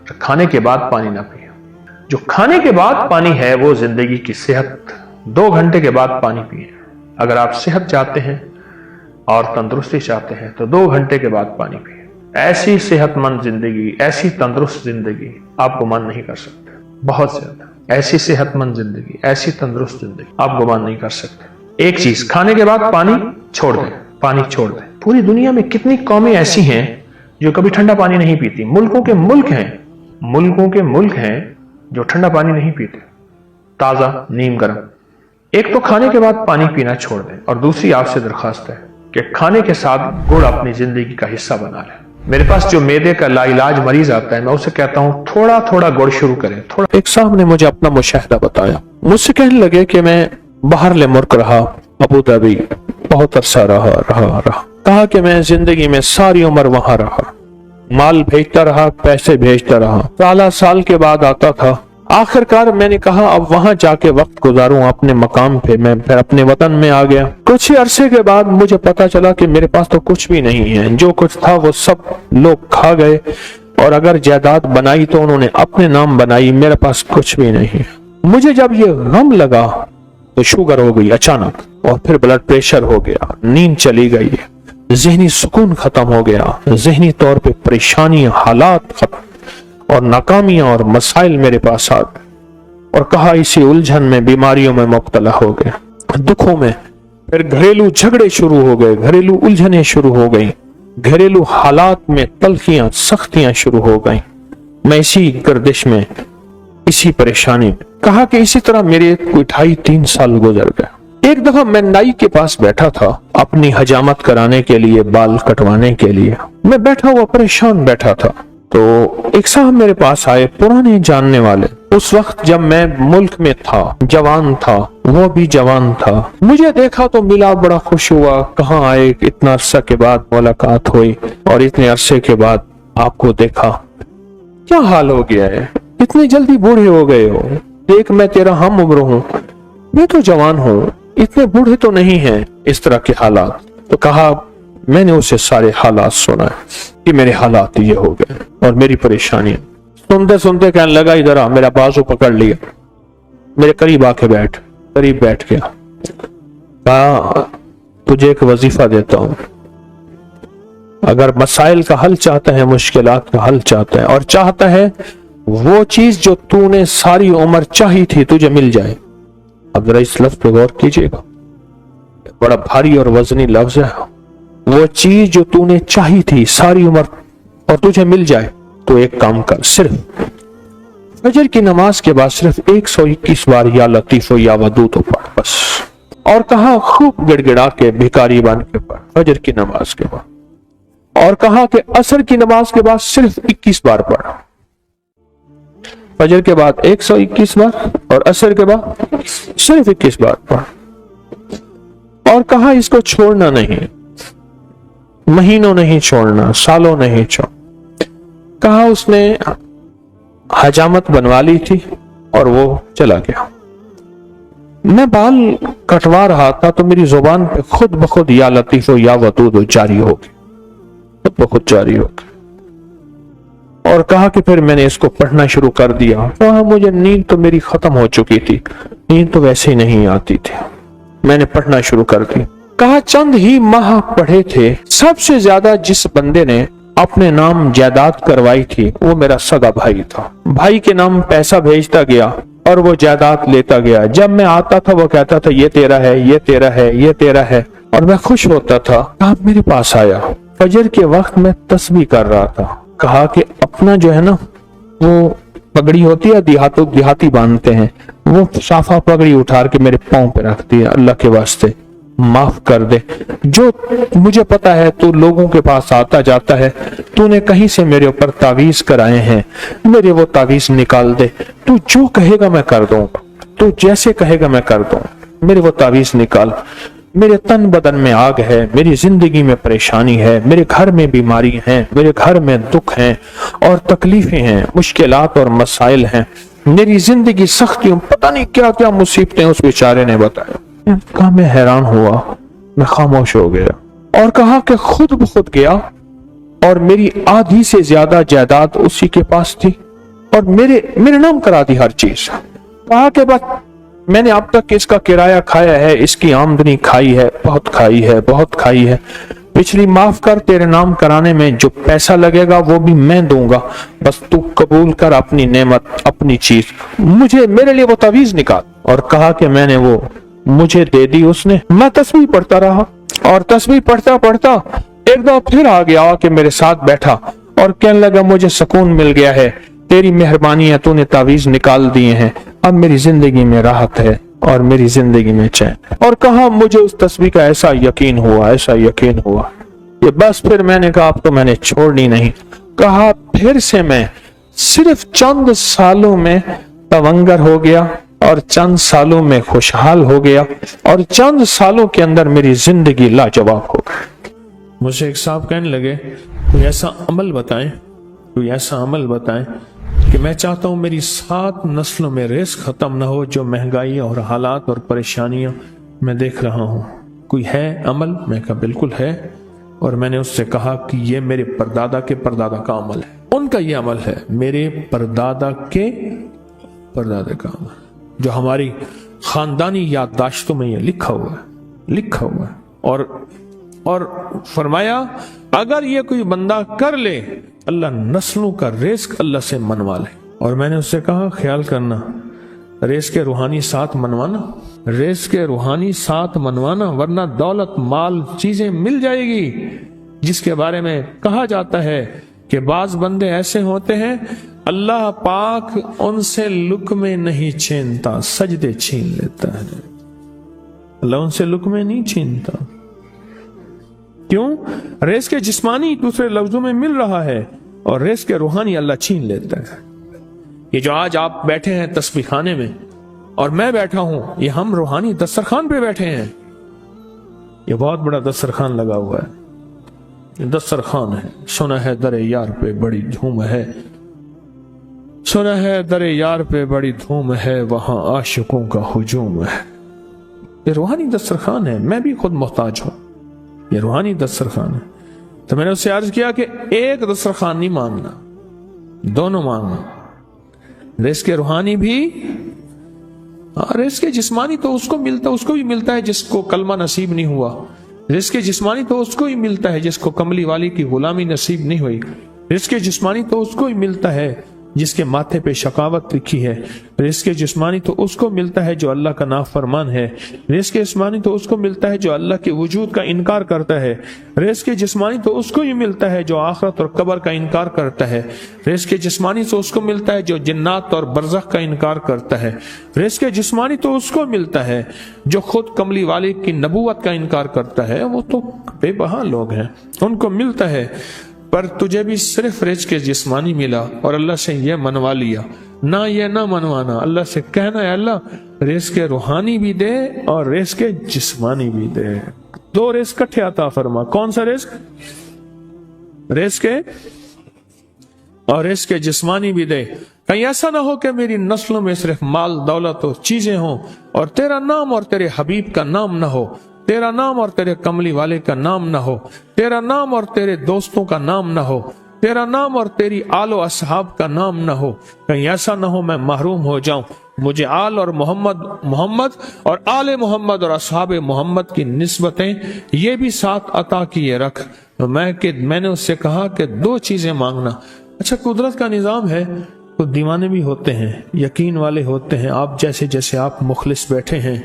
तो खाने के बाद पानी ना पिए। जो खाने के बाद पानी है वो जिंदगी की सेहत। 2 घंटे के बाद पानी पिए। अगर आप सेहत चाहते हैं और तंदुरुस्ती चाहते हैं तो 2 घंटे के बाद पानी पिए। ऐसी सेहतमंद जिंदगी, ऐसी तंदुरुस्त जिंदगी आप गुमान नहीं कर सकते। बहुत ज्यादा ऐसी सेहतमंद जिंदगी, ऐसी तंदुरुस्त जिंदगी आप गुमान नहीं कर सकते। एक चीज, खाने के बाद पानी छोड़ दें, पानी छोड़ दें। पूरी दुनिया में कितनी कौमें ऐसी हैं जो कभी ठंडा पानी नहीं पीती। मुल्कों के मुल्क हैं जो ठंडा पानी नहीं पीते, ताजा नीम गर्म। एक तो खाने के बाद पानी पीना छोड़ दें, और दूसरी आपसे दरखास्त है कि खाने के साथ गुड़ अपनी जिंदगी का हिस्सा बना लें। मेरे पास जो मैदे का लाइलाज मरीज आता है, मैं उसे कहता हूँ थोड़ा थोड़ा गुड़ शुरू करें, थोड़ा। एक साहब ने मुझे अपना मुशाहिदा बताया, मुझसे कहने लगे कि मैं बाहर मुल्क रहा, अबू धाबी बहुत अरसा रहा। कहा कि मैं जिंदगी में सारी उम्र वहां रहा, माल भेजता रहा, पैसे भेजता रहा, साल के बाद आता था। आखिरकार मैंने कहा अब वहां जाके वक्त गुजारूं अपने मकाम पे। मैं फिर अपने वतन में आ गया। कुछ ही अरसे के बाद मुझे पता चला कि मेरे पास तो कुछ भी नहीं है, जो कुछ था वो सब लोग खा गए, और अगर जायदाद बनाई तो उन्होंने अपने नाम बनाई, मेरे पास कुछ भी नहीं। मुझे जब ये गम लगा तो शुगर हो गई अचानक, और फिर ब्लड प्रेशर हो गया, नींद चली गई, ज़हनी सुकून खत्म हो गया, ज़हनी तौर पे परेशानी, हालात खत्म, और नाकामियां और मसाइल मेरे पास आ गए। और कहा इसी उलझन में, बीमारियों में मुब्तला हो गए, दुखों में। फिर घरेलू झगड़े शुरू हो गए, घरेलू उलझने शुरू हो गई, घरेलू हालात में तलखियां, सख्तियां शुरू हो गई। मैं इसी गर्दिश में, इसी परेशानी में कहा कि इसी तरह मेरे कोई 2.5-3 साल गुजर गए। एक दफा मैं नाई के पास बैठा था अपनी हजामत कराने के लिए, बाल कटवाने के लिए। मैं बैठा हुआ परेशान बैठा था, तो एक साहब मेरे पास आए, पुराने जानने वाले। उस वक्त जब मैं मुल्क में था, जवान था, वो भी जवान था। मुझे देखा तो मिला, बड़ा खुश हुआ। कहाँ आए, इतना अरसा के बाद मुलाकात हुई और इतने अरसे के बाद आपको देखा, क्या हाल हो गया है, इतनी जल्दी बूढ़े हो गए हो। देख मैं तेरा हम उम्र हूँ, मैं तो जवान हूँ, इतने बूढ़े तो नहीं हैं। इस तरह के हालात। तो कहा, मैंने उसे सारे हालात सुना कि मेरे हालात ये हो गए और मेरी परेशानी। सुनते सुनते कहने लगा, इधर आ, मेरा बाजू पकड़ लिया, मेरे करीब आके बैठ। करीब बैठ गया। कहा, तुझे एक वजीफा देता हूं, अगर मसाइल का हल चाहता है, मुश्किलात का हल चाहता है, और चाहता है वो चीज जो तूने सारी उम्र चाही थी तुझे मिल जाए। अब जरा इस लफ्ज पे गौर कीजिएगा, बड़ा भारी और वजनी लफ्ज है। वो चीज जो तूने चाही थी सारी उम्र और तुझे मिल जाए, तो एक काम कर, सिर्फ फजर की नमाज के बाद सिर्फ 121 बार या लतीफ या वदूद तो पढ़ बस। और कहा, खूब गिड़गिड़ा के भिखारी बन के पढ़ फजर की नमाज के बाद। और कहा कि असर की नमाज के बाद सिर्फ 21 बार पढ़। फजर के बाद 121 बार और असर के बाद सिर्फ 21 बार पढ़। और कहा, इसको छोड़ना नहीं, महीनों नहीं छोड़ना, सालों नहीं छोड़। कहा, उसने हजामत बनवा ली थी और वो चला गया। मैं बाल कटवा रहा था तो मेरी जुबान पे खुद ब खुद या लतीफ या वदूद जारी हो गई, खुद ब खुद जारी हो गई। और कहा कि फिर मैंने इसको पढ़ना शुरू कर दिया। कहा, मुझे नींद तो मेरी खत्म हो चुकी थी, नींद तो वैसे ही नहीं आती थी, मैंने पढ़ना शुरू कर दिया। कहा, चंद ही माह पढ़े थे, सबसे ज्यादा जिस बंदे ने अपने नाम जायदाद करवाई थी वो मेरा सगा भाई था। भाई के नाम पैसा भेजता गया और वो जायदाद लेता गया। जब मैं आता था वो कहता था, ये तेरा है, ये तेरा है, ये तेरा है, और मैं खुश होता था। कहा, मेरे पास आया, फजर के वक्त मैं तस्बीह कर रहा था। कहा कि अपना जो है ना, वो पगड़ी होती है, देहाती बांधते हैं, वो साफा पगड़ी उठार के मेरे पांव पे रख दिया। अल्लाह के वास्ते माफ कर दे, जो मुझे पता है तू लोगों के पास आता जाता है, तूने कहीं से मेरे ऊपर तावीज कराए हैं, मेरे वो तावीज निकाल दे। तू जो कहेगा मैं कर दूंगा, तू जैसे कहेगा मैं कर दूंगा, मेरे वो तावीज निकाल। मेरे तन बदन में आग है, मेरी जिंदगी में परेशानी है, मेरे घर में बीमारी है, मेरे घर में दुख है और तकलीफें हैं, मुश्किलात और मसाइल हैं, मेरी जिंदगी सख्तियों, पता नहीं क्या क्या मुसीबतें उस बेचारे ने बताया। कहा, मैं हैरान हुआ, मैं खामोश हो गया। और कहा कि खुद ब खुद गया और मेरी आधी से ज्यादा जायदाद उसी के पास थी और मेरे नाम करा दी हर चीज। कहा कि बस मैंने अब तक इसका किराया खाया है, इसकी आमदनी खाई है, बहुत खाई है, बहुत खाई है, पिछली माफ कर, तेरे नाम कराने में जो पैसा लगेगा वो भी मैं दूंगा, बस तू कबूल कर अपनी नेमत, अपनी चीज, मुझे मेरे लिए वो तावीज निकाल। और कहा कि मैंने वो मुझे दे दी उसने। मैं तस्बीह पढ़ता रहा और तस्बीह पढ़ता पढ़ता एक दफा फिर आ गया, आके मेरे साथ बैठा और कहने लगा, मुझे सुकून मिल गया है, तेरी मेहरबानी है, तूने तावीज निकाल दिए हैं, अब मेरी जिंदगी में राहत है और मेरी जिंदगी में चैन है। और कहा, मुझे उस तस्बीह का ऐसा यकीन हुआ, ऐसा यकीन हुआ कि बस फिर मैंने कहा, अब तो मैंने छोड़नी नहीं। कहा, फिर से मैं सिर्फ चंद सालों में तवंगर हो गया और चंद सालों में खुशहाल हो गया और चंद सालों के अंदर मेरी जिंदगी लाजवाब हो गई। मुझे एक साहब कहने लगे, कोई ऐसा अमल बताएं, कोई ऐसा अमल बताएं कि मैं चाहता हूं मेरी 7 नस्लों में रिस्क खत्म ना हो, जो महंगाई और हालात और परेशानियां मैं देख रहा हूं, कोई है अमल? मैं कहा, बिल्कुल है। और मैंने उससे कहा कि ये मेरे परदादा के परदादा का अमल है, उनका ये अमल है, मेरे परदादा के परदादा का अमल, जो हमारी खानदानी याददाश्तों में ये लिखा हुआ है। और फरमाया, अगर ये कोई बंदा कर ले, अल्लाह नस्लों का रिस्क अल्लाह से मनवा ले। और मैंने उससे कहा, ख्याल करना, रिस्क के रूहानी साथ मनवाना, रिस्क के रूहानी साथ मनवाना, वरना दौलत, माल, चीजें मिल जाएगी जिसके बारे में कहा जाता है کہ بعض بندے ایسے ہوتے ہیں اللہ پاک ان سے لقمے نہیں چھینتا، سجدے چھین لیتا ہے۔ اللہ ان سے لقمے نہیں چھینتا، کیوں؟ رزق جسمانی دوسرے لفظوں میں مل رہا ہے، اور رزق روحانی اللہ چھین لیتا ہے۔ یہ جو آج آپ بیٹھے ہیں تسبیح خانے میں اور میں بیٹھا ہوں، یہ ہم روحانی دسترخوان پہ بیٹھے ہیں۔ یہ بہت بڑا دسترخوان لگا ہوا ہے، یہ دسترخوان ہے۔ سنا ہے در یار پہ بڑی دھوم ہے، سنا ہے در یار پہ بڑی دھوم ہے، وہاں عاشقوں کا ہجوم ہے۔ یہ روحانی دسترخوان ہے، میں بھی خود محتاج ہوں، یہ روحانی دسترخوان ہے۔ تو میں نے اس سے عرض کیا کہ ایک دسترخوان نہیں مانگنا، دونوں مانگنا، رزق روحانی بھی اور رزق جسمانی تو اس کو بھی ملتا ہے جس کو کلمہ نصیب نہیں ہوا، رزق جسمانی تو اس کو ہی ملتا ہے جس کو کملی والی کی غلامی نصیب نہیں ہوئی، رزق جسمانی تو اس کو ہی ملتا ہے جس کے ماتھے پہ شقاوت لکھی ہے، رزق جسمانی تو اس کو ملتا ہے جو اللہ کا نافرمان ہے، رزق جسمانی تو اس کو ملتا ہے جو اللہ کے وجود کا انکار کرتا ہے، رزق جسمانی تو اس کو ہی ملتا ہے جو آخرت اور قبر کا انکار کرتا ہے، رزق جسمانی تو اس کو ملتا ہے جو جنات اور برزخ کا انکار کرتا ہے، رزق جسمانی تو اس کو ملتا ہے جو خود کملی والے کی نبوت کا انکار کرتا ہے۔ وہ تو بے بہا لوگ ہیں، ان کو ملتا ہے، پر تجھے بھی صرف رزق جسمانی ملا اور اللہ سے یہ منوا لیا۔ نہ یہ نہ منوانا، اللہ سے کہنا ہے اللہ رزق روحانی بھی دے اور رزق جسمانی بھی دے، دو رزق کٹھے عطا فرما۔ کون سا رزق؟ رزق اور رزق جسمانی بھی دے۔ کہیں ایسا نہ ہو کہ میری نسلوں میں صرف مال دولت و چیزیں ہوں اور تیرا نام اور تیرے حبیب کا نام نہ ہو، تیرا نام اور تیرے کملی والے کا نام نہ ہو، تیرا نام اور تیرے دوستوں کا نام نہ ہو، تیرا نام اور تیری آل و اصحاب کا نام نہ ہو۔ کہیں ایسا نہ ہو میں محروم ہو جاؤں، مجھے آل اور محمد اور آل محمد اور اصحاب محمد کی نسبتیں یہ بھی ساتھ عطا کیے رکھ۔ میں نے اس سے کہا کہ دو چیزیں مانگنا۔ اچھا، قدرت کا نظام ہے، تو دیوانے بھی ہوتے ہیں، یقین والے ہوتے ہیں، آپ جیسے آپ مخلص بیٹھے ہیں،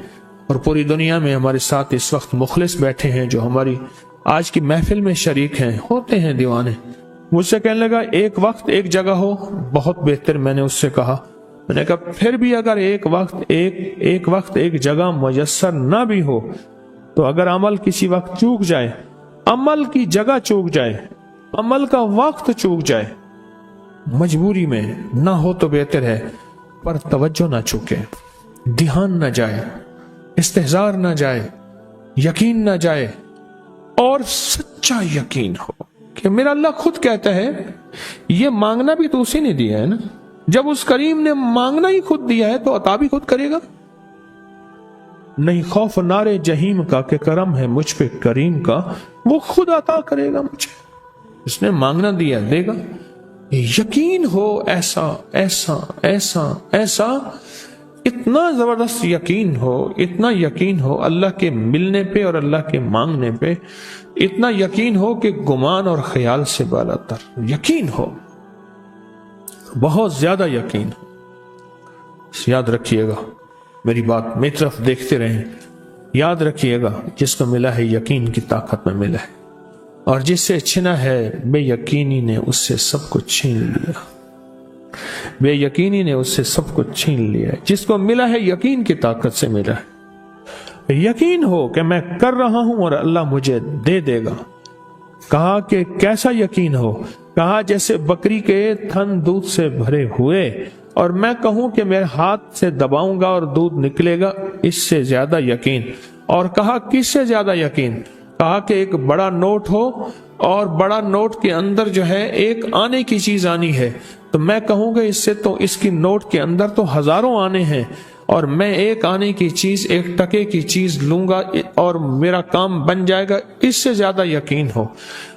اور پوری دنیا میں ہمارے ساتھ اس وقت مخلص بیٹھے ہیں جو ہماری آج کی محفل میں شریک ہیں، ہوتے ہیں دیوانے۔ مجھ سے کہنے لگا ایک وقت ایک جگہ ہو بہت بہتر۔ میں نے اس سے کہا، میں نے کہا پھر بھی اگر ایک وقت ایک جگہ میسر نہ بھی ہو تو اگر عمل کسی وقت چوک جائے، عمل کی جگہ چوک جائے، عمل کا وقت چوک جائے، مجبوری میں نہ ہو تو بہتر ہے، پر توجہ نہ چوکے، دھیان نہ جائے، استحضار نہ جائے، یقین نہ جائے، اور سچا یقین ہو کہ میرا اللہ خود کہتا ہے یہ مانگنا بھی تو اسی نے دیا ہے نا، جب اس کریم نے مانگنا ہی خود دیا ہے تو عطا بھی خود کرے گا۔ نہیں خوف نارے جہیم کا کہ کرم ہے مجھ پہ کریم کا، وہ خود عطا کرے گا مجھے، اس نے مانگنا دیا دے گا۔ یقین ہو ایسا ایسا ایسا ایسا، اتنا زبردست یقین ہو، اتنا یقین ہو اللہ کے ملنے پہ اور اللہ کے مانگنے پہ، اتنا یقین ہو کہ گمان اور خیال سے بالا تر یقین ہو، بہت زیادہ یقین ہو۔ یاد رکھیے گا میری بات، میری طرف دیکھتے رہیں، یاد رکھیے گا جس کو ملا ہے یقین کی طاقت میں ملا ہے، اور جس سے چھنا ہے بے یقینی نے اس سے سب کچھ چھین لیا، بے یقینی نے اس سے سب کچھ چھین لیا ہے۔ جس کو ملا ہے یقین کی طاقت سے ملا ہے، یقین ہو کہ میں کر رہا ہوں اور اللہ مجھے دے دے گا۔ کہا کہ کیسا یقین ہو؟ کہا جیسے بکری کے تھن دودھ سے بھرے ہوئے اور میں کہوں کہ میرے ہاتھ سے دباؤں گا اور دودھ نکلے گا، اس سے زیادہ یقین۔ اور کہا کس سے زیادہ یقین؟ کہا کہ ایک بڑا نوٹ ہو اور بڑا نوٹ کے اندر جو ہے ایک آنے کی چیز آنی ہے، تو میں کہوں گا اس سے تو اس کی نوٹ کے اندر تو ہزاروں آنے ہیں، اور میں ایک آنے کی چیز، ایک ٹکے کی چیز لوں گا اور میرا کام بن جائے گا۔ اس سے زیادہ یقین ہو،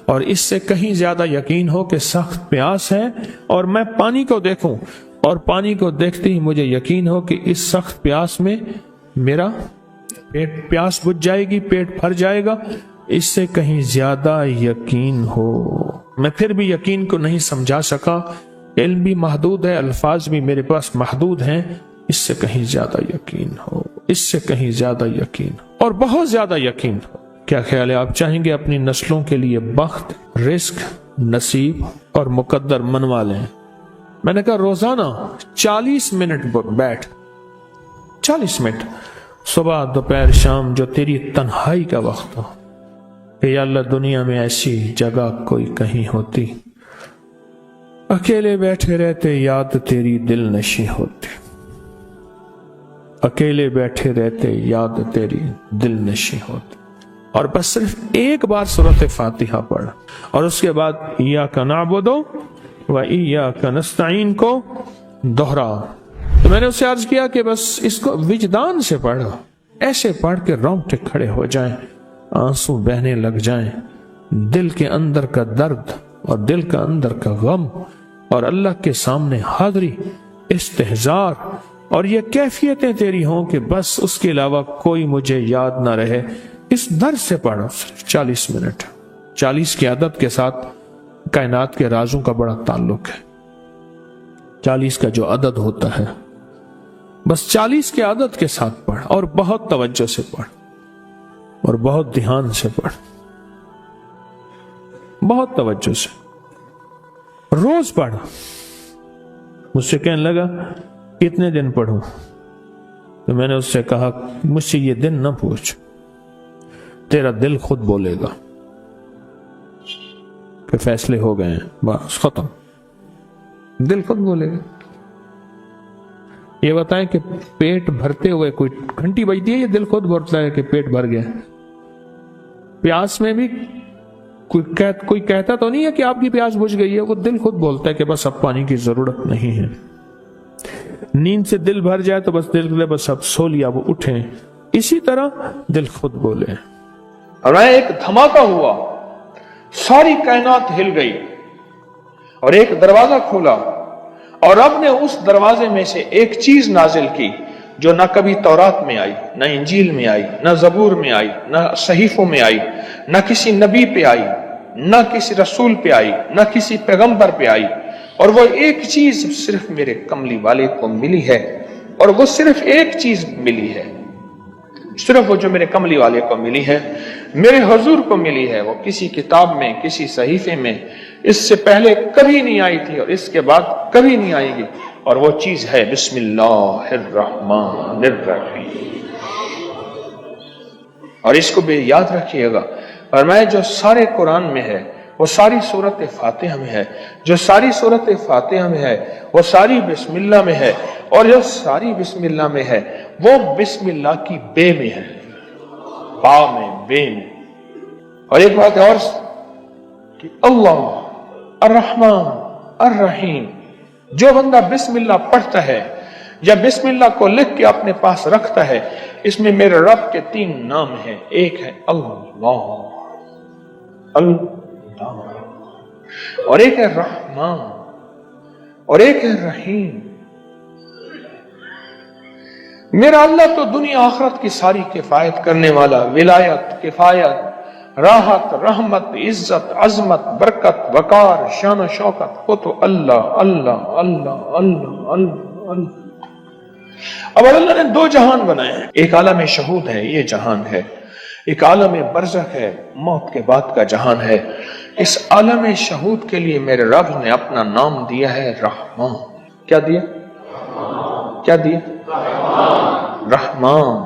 اور اس سے کہیں زیادہ یقین ہو کہ سخت پیاس ہے اور میں پانی کو دیکھوں، اور پانی کو دیکھتے ہی مجھے یقین ہو کہ اس سخت پیاس میں میرا پیاس بجھ جائے گی، پیٹ بھر جائے گا۔ اس سے کہیں زیادہ یقین ہو۔ میں پھر بھی یقین کو نہیں سمجھا سکا، علم بھی محدود ہے، الفاظ بھی میرے پاس محدود ہیں۔ اس سے کہیں زیادہ یقین ہو، اس سے کہیں زیادہ یقین ہو، اور بہت زیادہ یقین ہو۔ کیا خیال ہے؟ آپ چاہیں گے اپنی نسلوں کے لیے بخت، رزق नसीब और मुकद्दर मनवा लें। मैंने कहा रोजाना 40 मिनट बैठ, 40 मिनट सुबह दोपहर शाम, जो तेरी तन्हाई का वक्त हो कि या अल्लाह दुनिया में ऐसी जगह कोई कहीं होती, अकेले बैठे रहते याद तेरी दिल नशी होती, अकेले बैठे रहते याद तेरी दिल नशी होती, और बस सिर्फ एक बार सूरत फातिहा पढ़ और उसके बाद इय्याका नअबुदु व इय्याका नस्तईन को दोहरा। तो मैंने उससे अर्ज किया कि बस इसको विजदान से पढ़ो, ऐसे पढ़ के रोंगटे खड़े हो जाएं, आंसू बहने लग जाएं, दिल के अंदर का दर्द और दिल का अंदर का गम और अल्लाह के सामने हाजिरी, इस्तेहजार और ये कैफियतें तेरी हों कि बस उसके अलावा कोई मुझे याद ना रहे। इस दर्द से पढ़ो सिर्फ 40 मिनट। 40 की आदत के साथ कायनात के राजों का बड़ा ताल्लुक है। 40 का जो अदद होता है, बस 40 की आदत के साथ पढ़ और बहुत तवज्जो से पढ़ और बहुत ध्यान से पढ़, बहुत तवज्जो से रोज पढ़। मुझसे कहने लगा कितने दिन पढ़ूं, तो मैंने उससे कहा मुझसे ये दिन ना पूछ, तेरा दिल खुद बोलेगा कि फैसले हो गए हैं, बस खत्म, दिल खुद बोलेगा। ये बताएं कि पेट भरते हुए कोई घंटी बजती है, ये दिल खुद बोलता है कि पेट भर गया। प्यास में भी कोई कहता तो नहीं है कि आपकी प्यास बुझ गई है, वो दिल खुद बोलता है कि बस अब पानी की जरूरत नहीं है। नींद से दिल भर जाए तो बस दिल बोले बस अब सो लिया, वो उठे। इसी तरह दिल खुद बोले। और एक धमाका हुआ, सारी कायनात हिल गई और एक दरवाजा खोला और रब ने उस दरवाजे में से एक चीज नाजिल की जो ना कभी तौरात में आई, ना इंजील में आई, ना जबूर में आई, ना सहीफों में आई, ना किसी नबी पे आई, ना किसी रसूल पे आई, ना किसी पैगंबर पे आई। और वो एक चीज सिर्फ मेरे कमली वाले को मिली है, और वो सिर्फ एक चीज मिली है, सिर्फ वो जो मेरे कमली वाले को मिली है, मेरे हुजूर को मिली है। वो किसी किताब में, किसी सहीफे में इससे पहले कभी नहीं आई थी और इसके बाद कभी नहीं आएगी। और वो चीज है बिस्मिल्लाहिर्रहमानिर्रहीम। और इसको भी याद रखिएगा। और मैं जो सारे कुरान में है वो सारी सूरत फातिहा में है, जो सारी सूरत फातिहा में है वो सारी बिस्मिल्लाह में है, और जो सारी बिस्मिल्लाह में है वो बिस्मिल्लाह की बे में है, बा में, बे में। और एक बात और कि अल्लाह अर्रहमान अर्रहीम, जो बंदा बिस्मिल्लाह पढ़ता है या बिस्मिल्लाह को लिख के अपने पास रखता है, इसमें मेरे रब के 3 नाम हैं। एक है अल्लाह, और एक है रहमान, और एक है रहीम। मेरा अल्लाह तो दुनिया आखिरत की सारी किफायत करने वाला, विलायत, किफायत, राहत, रहमत, इज्जत, अजमत, बरकत, वकार, शान शौकत, वो तो अल्लाह अल्लाह अल्लाह अल्लाह अल्लाह अल्लाह। अब अल्लाह ने 2 जहान बनाए हैं, एक आलम शहूद है, ये जहान है, एक आलम बरज़ख है, मौत के बाद का जहान है। इस आलम शहूद के लिए मेरे रब ने अपना नाम दिया है रहमान। क्या दिया? क्या दिया? रहमान।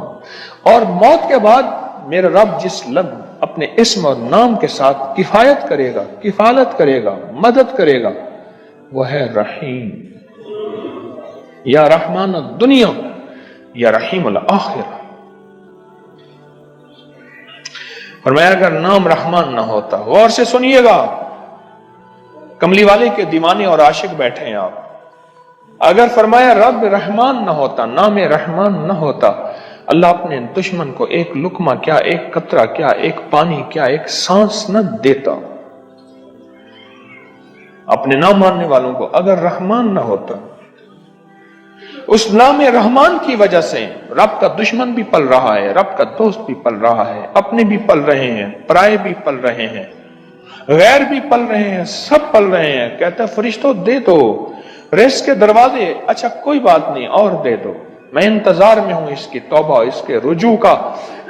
और मौत के बाद मेरा रब जिस लफ्ज़ अपने इस्म और नाम के साथ किफायत करेगा, किफालत करेगा, मदद करेगा, वो है रहीम। या रहमान दुनिया या रहीम आखिरा। और मैं अगर नाम रहमान ना होता, गौर से सुनिएगा, कमली वाले के दीवाने और आशिक बैठे हैं आप, अगर फरमाया रब रहमान ना होता, नाम रहमान ना होता, अल्लाह अपने दुश्मन को एक लुकमा क्या, एक कतरा क्या, एक पानी क्या, एक सांस न देता। अपने नाम मानने वालों को अगर रहमान ना होता, उस नाम रहमान की वजह से रब का दुश्मन भी पल रहा है, रब का दोस्त भी पल रहा है, अपने भी पल रहे हैं, पराए भी पल रहे हैं, गैर भी पल रहे हैं, सब पल रहे हैं। कहता फरिश्तों दे दो रिज़्क़ के दरवाजे, अच्छा कोई बात नहीं और दे दो, मैं इंतजार में हूं इसकी तौबा, इसके रुजू का।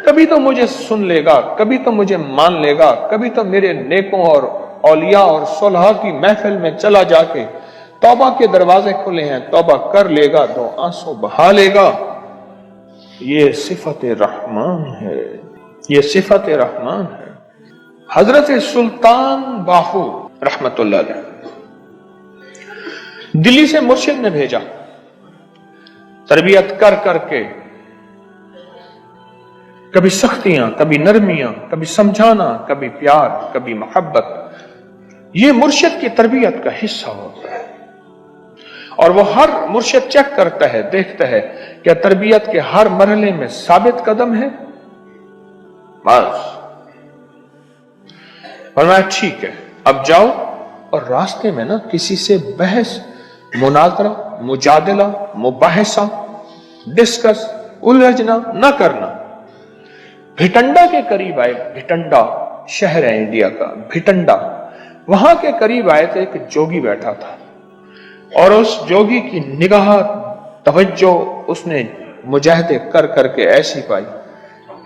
कभी तो मुझे सुन लेगा, कभी तो मुझे मान लेगा, कभी तो मेरे नेकों और औलिया और सुलह की महफिल में चला जाके तौबा के दरवाजे खुले हैं, तौबा कर लेगा, 2 आंसू बहा लेगा। ये सिफत रहमान है, ये सिफत रहमान है। हजरत सुल्तान बाहू रहमतुल्लाह अलैह दिल्ली से मुर्शिद ने भेजा, तरबियत कर करके, कभी सख्तियां, कभी नरमियां, कभी समझाना, कभी प्यार, कभी मोहब्बत। ये मुर्शिद की तरबियत का हिस्सा होता है। और वो हर मुर्शिद चेक करता है, देखता है क्या तरबियत के हर मरहले में साबित कदम है। बस फरमाया ठीक है, अब जाओ और रास्ते में ना किसी से बहस, मुनाजरा, मुजादला, मुबाहिसा, डिस्कस, उलझना न करना। भिटंडा के करीब आए, भिटंडा शहर है इंडिया का, भिटंडा, वहां के करीब आए तो एक जोगी बैठा था और उस जोगी की निगाह, तवज्जो उसने मुजाहदे कर करके ऐसी पाई,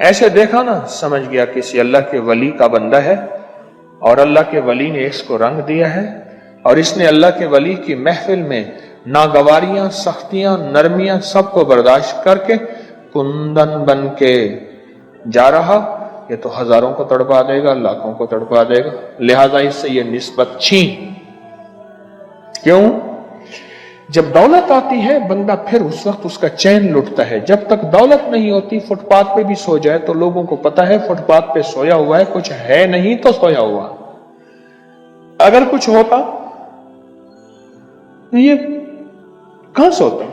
ऐसे देखा ना, समझ गया किसी अल्लाह के वली का बंदा है और अल्लाह के वली ने इसको रंग दिया है और इसने अल्लाह के वली की महफिल में नागवारियां, सख्तियां, नरमियां सबको बर्दाश्त करके कुंदन बन के जा रहा। ये तो हजारों को तड़पा देगा, लाखों को तड़पा देगा, लिहाजा इससे ये निस्बत छीन। क्यों? जब दौलत आती है बंदा फिर उस वक्त उसका चैन लुटता है। जब तक दौलत नहीं होती, फुटपाथ पे भी सो जाए तो लोगों को पता है फुटपाथ पे सोया हुआ है, कुछ है नहीं तो सोया हुआ। अगर कुछ होता तो ये कहां सोता?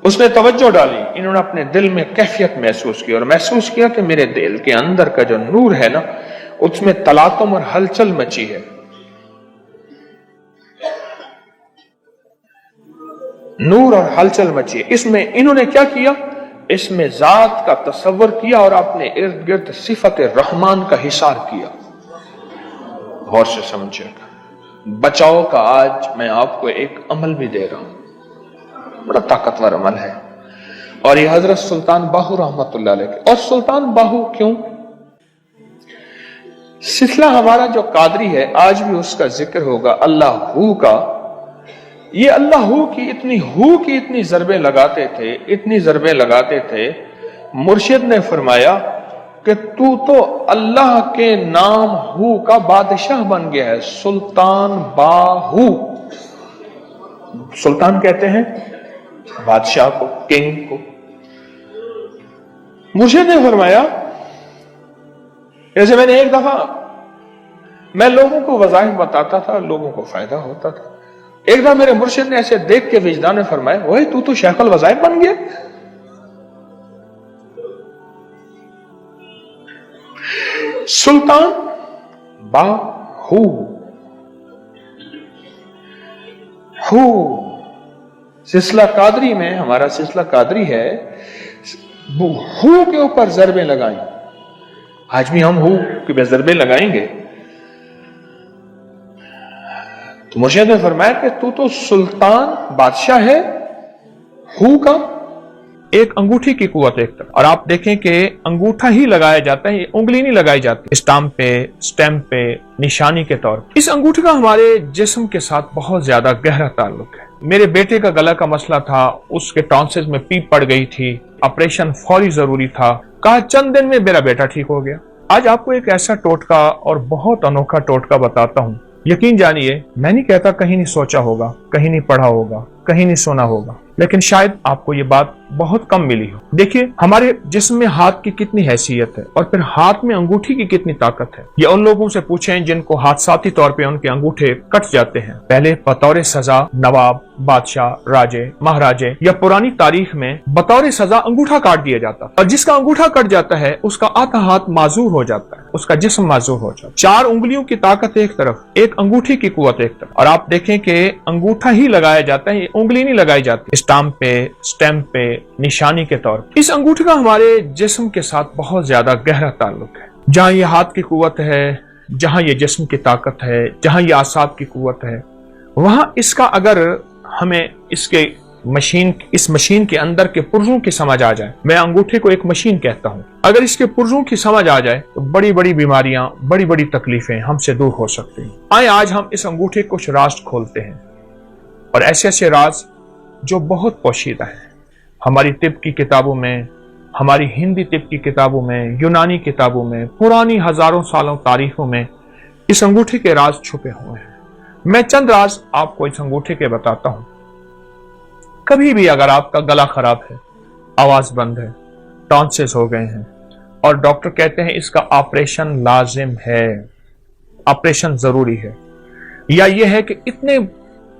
उसने तवज्जो डाली, इन्होंने अपने दिल में कैफियत महसूस की और महसूस किया कि मेरे दिल के अंदर का जो नूर है ना, उसमें तलातुम और हलचल मची है। नूर और हलचल मची। इसमें इन्होंने क्या किया? इसमें जात का तसव्वुर किया और अपने इर्द गिर्द सिफत रहमान का हिसार किया। गौर से समझिएगा, बचाव का आज मैं आपको एक अमल भी दे रहा हूं, बड़ा ताकतवर अमल है। और ये हजरत सुल्तान बाहू रहमतुल्लाह अलैह के। और सुल्तान बाहू क्यों? सिलसिला हमारा जो कादरी है आज भी उसका जिक्र होगा, अल्लाहू का। ये अल्लाहू की इतनी जरबे लगाते थे, इतनी जरबे लगाते थे, मुर्शिद ने फरमाया कि तू तो अल्लाह के नाम हू का बादशाह बन गया है। सुल्तान बाहू, सुल्तान कहते हैं बादशाह को, किंग को। मुर्शिद ने फरमाया, जैसे मैंने एक दफा मैं लोगों को वज़ाइफ बताता था, लोगों को फायदा होता था। एक दफा मेरे मुर्शिद ने ऐसे देख के विजदान में फरमाया, वही तू तो शेखुल वज़ाइफ बन गया। सुल्तान बाहू, हू सिलसिला कादरी में, हमारा सिलसिला कादरी है, हू के ऊपर जरबे लगाएं। आज भी हम हू के जरबे लगाएंगे। तो मुर्शिद ने फरमाया कि तू तो सुल्तान बादशाह है हू का। एक अंगूठी की कुवत एक तरफ, और आप देखें कि अंगूठा ही लगाया जाता है, उंगली नहीं लगाई जाती स्टाम्प पे, निशानी के तौर पर। इस अंगूठी का हमारे जिस्म के साथ बहुत ज्यादा गहरा ताल्लुक है। मेरे बेटे का गला का मसला था, उसके टॉन्सिल्स में पीप पड़ गई थी, ऑपरेशन फौरी जरूरी था, कहा चंद दिन में मेरा बेटा ठीक हो गया। आज आपको एक ऐसा टोटका और बहुत अनोखा टोटका बताता हूँ। यकीन जानिए, मैं नहीं कहता कहीं नहीं सोचा होगा, कहीं नहीं पढ़ा होगा, कहीं नहीं सुना होगा, लेकिन शायद आपको ये बात बहुत कम मिली हो। देखिए हमारे जिस्म में हाथ की कितनी हैसियत है और फिर हाथ में अंगूठी की कितनी ताकत है। ये उन लोगों से पूछें जिनको हादसाती तौर पे उनके अंगूठे कट जाते हैं। पहले बतौर सजा नवाब, बादशाह, राजे, महाराजे या पुरानी तारीख में बतौर सजा अंगूठा काट दिया जाता, और जिसका अंगूठा कट जाता है उसका आधा हाथ माजूर हो जाता है, उसका जिस्म माजूर हो जाता है। 4 उंगलियों की ताकत एक तरफ, एक अंगूठी की कुवत एक तरफ। और आप देखें कि अंगूठा ही लगाया जाता है, उंगली नहीं लगाई जाती स्टाम्प पे, निशानी के तौर पर। इस अंगूठी का हमारे जिस्म के साथ बहुत ज्यादा गहरा ताल्लुक है। जहां ये हाथ की कुवत है, जहां ये जिस्म की ताकत है, जहां ये आसाब की कुवत है, वहां इसका अगर हमें इसके इस मशीन के अंदर के पुर्जों की समझ आ जाए, मैं अंगूठे को एक मशीन कहता हूं, अगर इसके पुर्जों की समझ आ जाए तो बड़ी बड़ी बीमारियां, बड़ी बड़ी तकलीफें हमसे दूर हो सकती हैं। आए आज हम इस अंगूठे को कुछ राज खोलते हैं, और ऐसे ऐसे राज जो बहुत पोशीदा है। हमारी तिब की किताबों में, हमारी हिंदी तिब की किताबों में, यूनानी किताबों में, पुरानी हजारों सालों तारीखों में इस अंगूठे के राज छुपे हुए हैं। मैं चंद राज आपको इस अंगूठे के बताता हूं। कभी भी अगर आपका गला खराब है, आवाज बंद है, टॉन्सिल्स हो गए हैं और डॉक्टर कहते हैं इसका ऑपरेशन लाजिम है, ऑपरेशन जरूरी है, या यह है कि इतने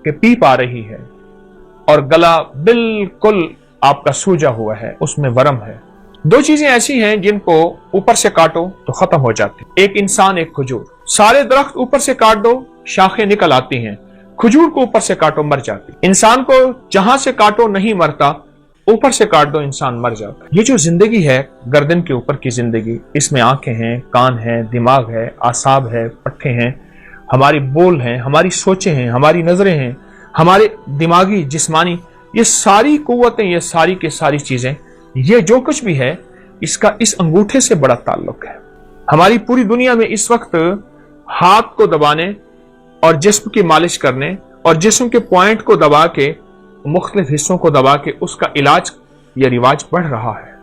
के पीप आ रही है और गला बिल्कुल आपका सूजा हुआ है, उसमें वरम है, दो चीजें ऐसी हैं जिनको ऊपर से काटो तो खत्म हो जाती, एक इंसान एक खजूर। सारे दरख्त ऊपर से काट दो शाखें निकल आती हैं, खजूर को ऊपर से काटो मर जाती। इंसान को जहां से काटो नहीं मरता, ऊपर से काट दो इंसान मर जाता। ये जो जिंदगी है, गर्दन के ऊपर की जिंदगी, इसमें आंखें हैं, कान हैं, दिमाग है, आसाब है, पट्टे हैं, हमारी बोल हैं, हमारी सोचें हैं, हमारी नजरें हैं, हमारे दिमागी जिस्मानी, ये सारी कुव्वतें, ये सारी की सारी चीजें, ये जो कुछ भी है इसका इस अंगूठे से बड़ा ताल्लुक है। हमारी पूरी दुनिया में इस वक्त हाथ को दबाने और जिस्म की मालिश करने और जिस्म के पॉइंट को दबा के, मुख्तलिफ हिस्सों को दबा के उसका इलाज या रिवाज बढ़ रहा है।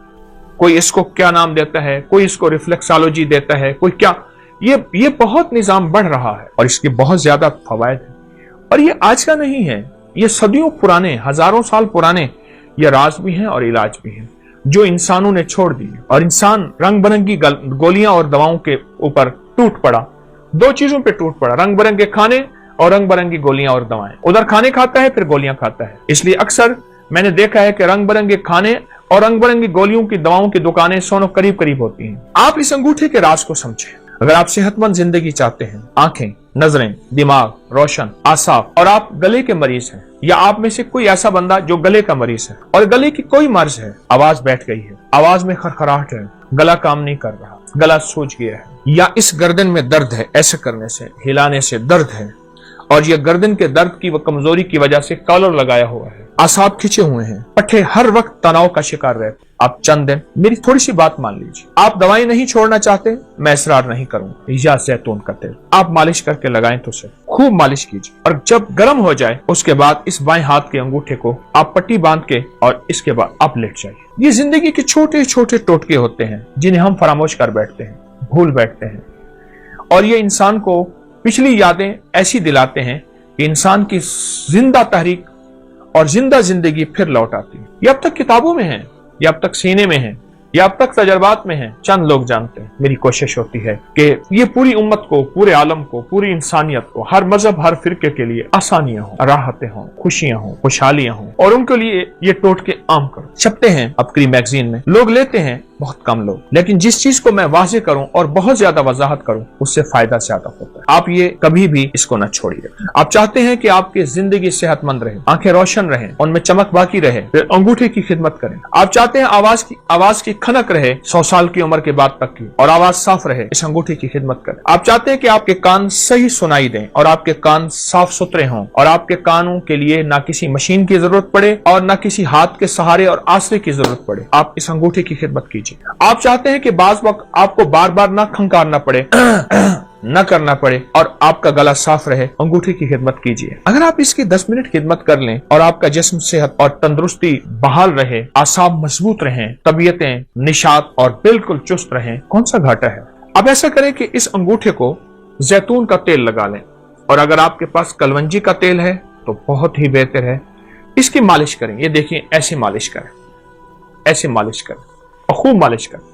कोई इसको क्या नाम देता है, कोई इसको रिफ्लेक्सोलॉजी देता है, कोई क्या, ये बहुत निजाम बढ़ रहा है और इसके बहुत ज्यादा फवायद है। और ये आज का नहीं है, ये सदियों पुराने, हजारों साल पुराने ये राज भी हैं और इलाज भी हैं जो इंसानों ने छोड़ दिए। और इंसान रंग बिरंगी गोलियां और दवाओं के ऊपर टूट पड़ा, दो चीजों पे टूट पड़ा, रंग बिरंगे खाने और रंग बिरंगी गोलियां और दवाएं। उधर खाने खाता है फिर गोलियां खाता है। इसलिए अक्सर मैंने देखा है कि रंग बिरंगे खाने और रंग बिरंगी गोलियों की दवाओं की दुकानें सोनो करीब करीब होती हैं। आप इस अंगूठे के राज को समझें। अगर आप सेहतमंद जिंदगी चाहते हैं, आंखें, नजरें, दिमाग रोशन, आसाब, और आप गले के मरीज हैं, या आप में से कोई ऐसा बंदा जो गले का मरीज है और गले की कोई मर्ज है, आवाज बैठ गई है, आवाज में खरखराहट है, गला काम नहीं कर रहा, गला सूज गया है, या इस गर्दन में दर्द है, ऐसे करने से, हिलाने से दर्द है, और यह गर्दन के दर्द की व कमजोरी की वजह से कॉलर लगाया हुआ है, आसाब खिंचे हुए हैं, पट्टे हर वक्त तनाव का शिकार रहते, आप चंद दिन मेरी थोड़ी सी बात मान लीजिए। आप दवाई नहीं छोड़ना चाहते, मैं इसरार नहीं करूंगा, या जैतून का तेल आप मालिश करके लगाएं तो से खूब मालिश कीजिए, और जब गर्म हो जाए उसके बाद इस बाएं हाथ के अंगूठे को आप पट्टी बांध के और इसके बाद आप लेट जाइए। ये जिंदगी के छोटे छोटे टोटके होते हैं जिन्हें हम फरामोश कर बैठते हैं, भूल बैठते हैं, और ये इंसान को पिछली यादें ऐसी दिलाते हैं कि इंसान की जिंदा तहरीक और जिंदा जिंदगी फिर लौट आती है। ये अब तक किताबों में है, ये अब तक सीने में है, ये अब तक तजर्बात में है, चंद लोग जानते हैं। मेरी कोशिश होती है कि ये पूरी उम्मत को, पूरे आलम को, पूरी इंसानियत को, हर मजहब, हर फिरके के लिए आसानियां हों, राहतें हों, खुशियां हों, खुशहालियां हों, और उनके लिए ये टोटके आम करो। छपते हैं अबकरी मैगजीन में, लोग लेते हैं बहुत कम लोग, लेकिन जिस चीज को मैं वाज़ेह करूं और बहुत ज्यादा वजाहत करूं उससे फायदा ज्यादा होता है। आप ये कभी भी इसको न छोड़िए। आप चाहते हैं कि आपकी जिंदगी सेहतमंद रहे, आंखें रोशन रहें, उनमें चमक बाकी रहे, फिर अंगूठे की खिदमत करें। आप चाहते हैं आवाज की खनक रहे 100 साल की उम्र के बाद तक की, और आवाज साफ रहे, इस अंगूठे की खिदमत करें। आप चाहते हैं कि आपके कान सही सुनाई दें और आपके कान साफ सुथरे हों, और आपके कानों के लिए ना किसी मशीन की जरूरत पड़े और ना किसी हाथ के सहारे और आसरे की जरूरत पड़े, आप इस अंगूठे की खिदमत कीजिए। आप चाहते हैं कि बाज वक्त आपको बार बार ना खंकारना पड़े, न करना पड़े, और आपका गला साफ रहे, अंगूठे की खिदमत कीजिए। अगर आप इसकी 10 मिनट खिदमत कर लें और आपका जिस्म सेहत और तंदुरुस्ती बहाल रहे, आसाब मजबूत रहें, तबीयतें निशात और बिल्कुल चुस्त रहें, कौन सा घाटा है। अब ऐसा करें कि इस अंगूठे को जैतून का तेल लगा लें, और अगर आपके पास कलवंजी का तेल है तो बहुत ही बेहतर है। इसकी मालिश करें, ये देखिए ऐसे मालिश करें, ऐसे मालिश करें और खूब मालिश करें।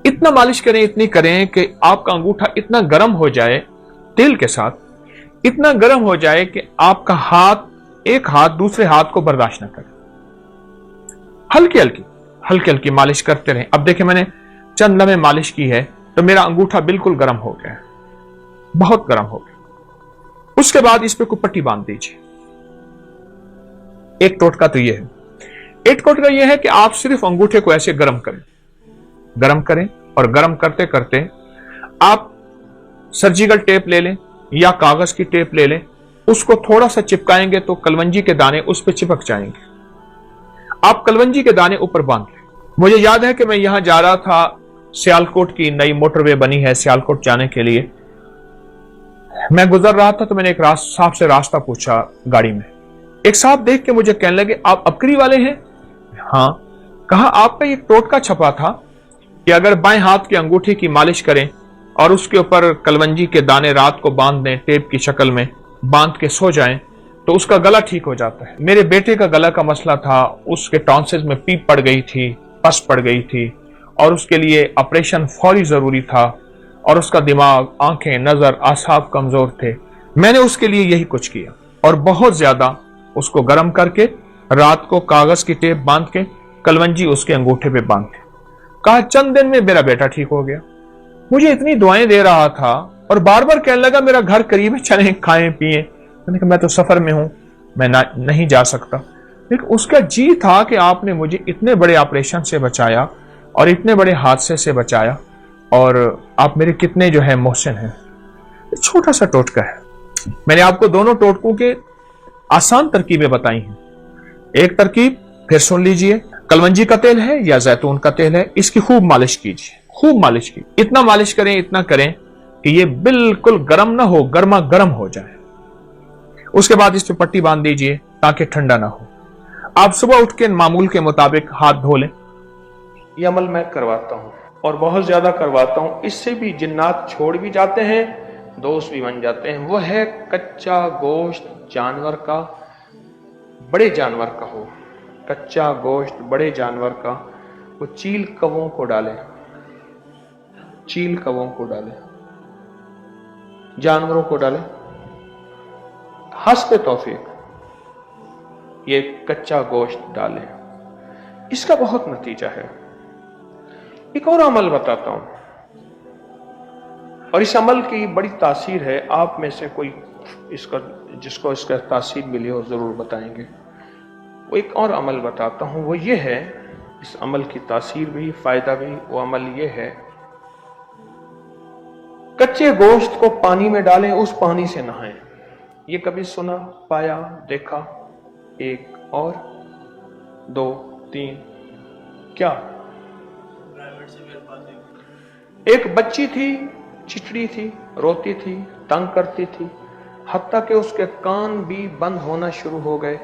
इतना मालिश करें, इतनी करें कि आपका अंगूठा इतना गर्म हो जाए तेल के साथ, इतना गर्म हो जाए कि आपका हाथ, एक हाथ दूसरे हाथ को बर्दाश्त न करे। हल्की हल्की मालिश करते रहें। अब देखिए मैंने चंद लम्हे मालिश की है तो मेरा अंगूठा बिल्कुल गर्म हो गया है, बहुत गर्म हो गया। उसके बाद इस पे कोई पट्टी बांध दीजिए। एक टोटका तो यह है। एक टोटका यह है कि आप सिर्फ अंगूठे को ऐसे गर्म करें और गर्म करते करते आप सर्जिकल टेप ले लें या कागज की टेप ले लें उसको थोड़ा सा चिपकाएंगे तो कलवंजी के दाने उस पर चिपक जाएंगे। आप कलवंजी के दाने ऊपर बांध लें। मुझे याद है कि मैं यहां जा रहा था, सियालकोट की नई मोटरवे बनी है सियालकोट जाने के लिए। मैं गुजर रहा था तो मैंने एक साहब से रास्ता पूछा गाड़ी में। एक साहब देख के मुझे कहने लगे, आप अबकरी वाले हैं? हाँ। कहा, आप पे एक टोटका छपा था कि अगर बाएं हाथ की अंगूठी की मालिश करें और उसके ऊपर कलवंजी के दाने रात को बांध दें, टेप की शक्ल में बांध के सो जाएं, तो उसका गला ठीक हो जाता है। मेरे बेटे का गला का मसला था, उसके टॉन्सिल्स में पीप पड़ गई थी, पस पड़ गई थी और उसके लिए ऑपरेशन फौरी जरूरी था और उसका दिमाग, आंखें, नजर, आसाब कमजोर थे। मैंने उसके लिए यही कुछ किया और बहुत ज्यादा उसको गर्म करके रात को कागज की टेप बांध के कलवंजी उसके अंगूठे पे बांध के कहा, चंद दिन में मेरा बेटा ठीक हो गया। मुझे इतनी दुआएं दे रहा था और बार बार कहने लगा, मेरा घर करीब है, चलें खाएं पिएं। मैंने कहा, मैं तो सफर में हूं, मैं नहीं जा सकता। लेकिन उसका जी था कि आपने मुझे इतने बड़े ऑपरेशन से बचाया और इतने बड़े हादसे से बचाया और आप मेरे कितने जो है मोहसिन हैं। छोटा सा टोटका है। मैंने आपको दोनों टोटकों के आसान तरकीबें बताई हैं। एक तरकीब फिर सुन लीजिए, कलवंजी का तेल है या जैतून का तेल है, इसकी खूब मालिश कीजिए, खूब मालिश कीजिए। इतना मालिश करें, इतना करें कि ये बिल्कुल गर्म ना हो, गर्मा गर्म हो जाए। उसके बाद इस पे पट्टी बांध दीजिए ताकि ठंडा ना हो। आप सुबह उठ के मामूल के मुताबिक हाथ धो लें। ये अमल मैं करवाता हूं और बहुत ज्यादा करवाता हूं। इससे भी जिन्नात छोड़ भी जाते हैं, दोस्त भी बन जाते हैं। वो है कच्चा गोश्त जानवर का, बड़े जानवर का हो, कच्चा गोश्त बड़े जानवर का, वो चील कवों को डालें, चील कवों को डालें, जानवरों को डालें। हस्ब तौफीक ये कच्चा गोश्त डालें, इसका बहुत नतीजा है। एक और अमल बताता हूं और इस अमल की बड़ी तासीर है। आप में से कोई जिसको इसका तासीर मिली हो जरूर बताएंगे। वो एक और अमल बताता हूं, वो ये है, इस अमल की तासीर भी फायदा भी। वो अमल ये है, कच्चे गोश्त को पानी में डालें, उस पानी से नहाएं। ये कभी सुना, पाया, देखा? एक और दो तीन, क्या? एक बच्ची थी, चिचड़ी थी, रोती थी, तंग करती थी, हत्ता कि उसके कान भी बंद होना शुरू हो गए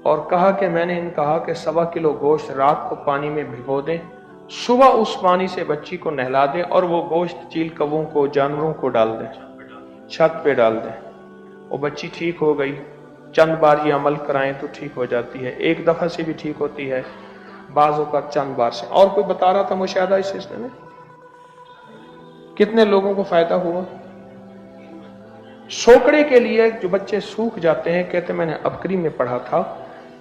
और कहा कि मैंने कहा कि 1.25 किलो गोश्त रात को पानी में भिगो दें, सुबह उस पानी से बच्ची को नहला दें और वो गोश्त चील कौवों को, जानवरों को डाल दें, छत पे डाल दें। वो बच्ची ठीक हो गई। चंद बार ये अमल कराएं तो ठीक हो जाती है। एक दफा से भी ठीक होती है, बाजों का चंद बार से। और कोई बता रहा था मुशाहिदा इस सिलसिले में, कितने लोगों को फायदा हुआ? सोकड़े के लिए जो बच्चे सूख जाते हैं, कहते मैंने अबकरी में पढ़ा था,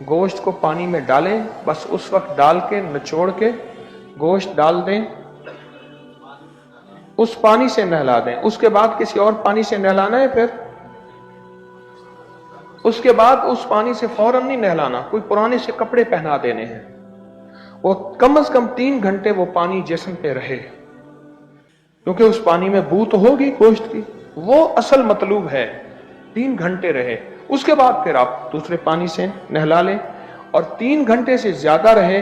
गोश्त को पानी में डालें, बस उस वक्त डाल के निचोड़ के गोश्त डाल दें, उस पानी से नहला दें। उसके बाद किसी और पानी से नहलाना है, फिर उसके बाद उस पानी से फौरन नहीं नहलाना, कोई पुराने से कपड़े पहना देने हैं। वो कम से कम 3 घंटे वो पानी जिस्म पे रहे, क्योंकि उस पानी में बू तो होगी गोश्त की, वो असल मतलूब है। 3 घंटे रहे, उसके बाद फिर आप दूसरे पानी से नहला लें और 3 घंटे से ज्यादा रहे।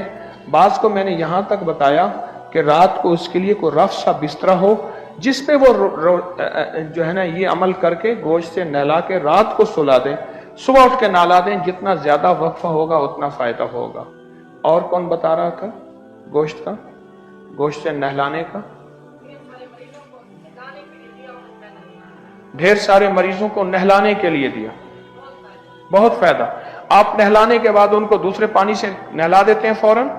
बाज को मैंने यहां तक बताया कि रात को उसके लिए कोई रफ सा बिस्तरा हो जिस पे वो जो है ना ये अमल करके गोश्त से नहला के रात को सुला दें, सुबह उठ के नहला दें। जितना ज्यादा वक्फा होगा उतना फायदा होगा। और कौन बता रहा था गोश्त का, गोश्त से नहलाने का? ढेर सारे मरीजों को नहलाने के लिए दिया, बहुत फायदा। आप नहलाने के बाद उनको दूसरे पानी से नहला देते हैं, फौरन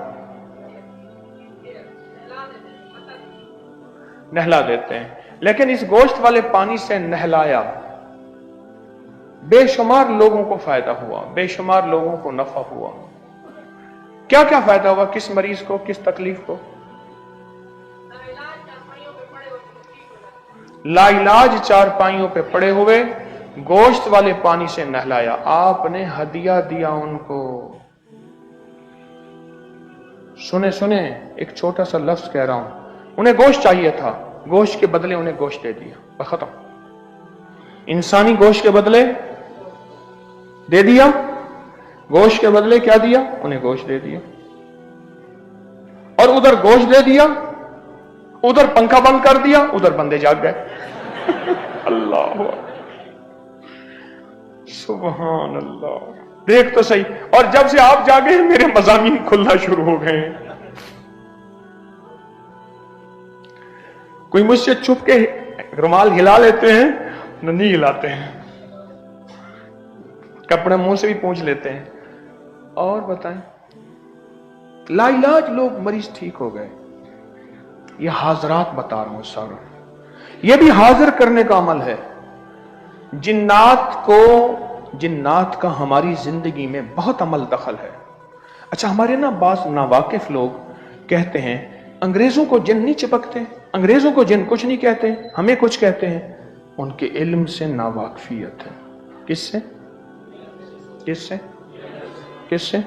नहला देते हैं। लेकिन इस गोश्त वाले पानी से नहलाया, बेशुमार लोगों को फायदा हुआ, बेशुमार लोगों को नफा हुआ। क्या क्या फायदा हुआ? किस मरीज को, किस तकलीफ को? लाइलाज चारपाइयों पे पड़े हुए गोश्त वाले पानी से नहलाया, आपने हदिया दिया उनको। सुने सुने, एक छोटा सा लफ्ज कह रहा हूं। उन्हें गोश्त चाहिए था, गोश्त के बदले उन्हें गोश्त दे दिया, खत्म। इंसानी गोश्त के बदले دے دیا, گوشت کے بدلے کیا دیا؟ انہیں گوشت دے دیا. اور ادھر گوشت دے دیا, ادھر پنکھا بند کر دیا, ادھر بندے جاگ گئے. اللہ سبحان اللہ, دیکھ تو صحیح. اور جب سے آپ جاگے ہیں میرے مضامین کھلنا شروع ہو گئے ہیں. کوئی مجھ سے چھپ کے رومال ہلا لیتے ہیں, نہیں ہلاتے ہیں, کپڑے منہ سے بھی پونچھ لیتے ہیں. اور بتائیں, لا علاج لوگ مریض ٹھیک ہو گئے. یہ حاضرات بتا رہا ہوں سارا, یہ بھی حاضر کرنے کا عمل ہے. جنات کا ہماری زندگی میں بہت عمل دخل ہے. اچھا, ہمارے نا بعض ناواقف لوگ کہتے ہیں انگریزوں کو جن نہیں چپکتے, انگریزوں کو جن کچھ نہیں کہتے, ہمیں کچھ کہتے ہیں. ان کے علم سے ناواقفیت ہے. کس سے؟ کس سے؟ کس سے؟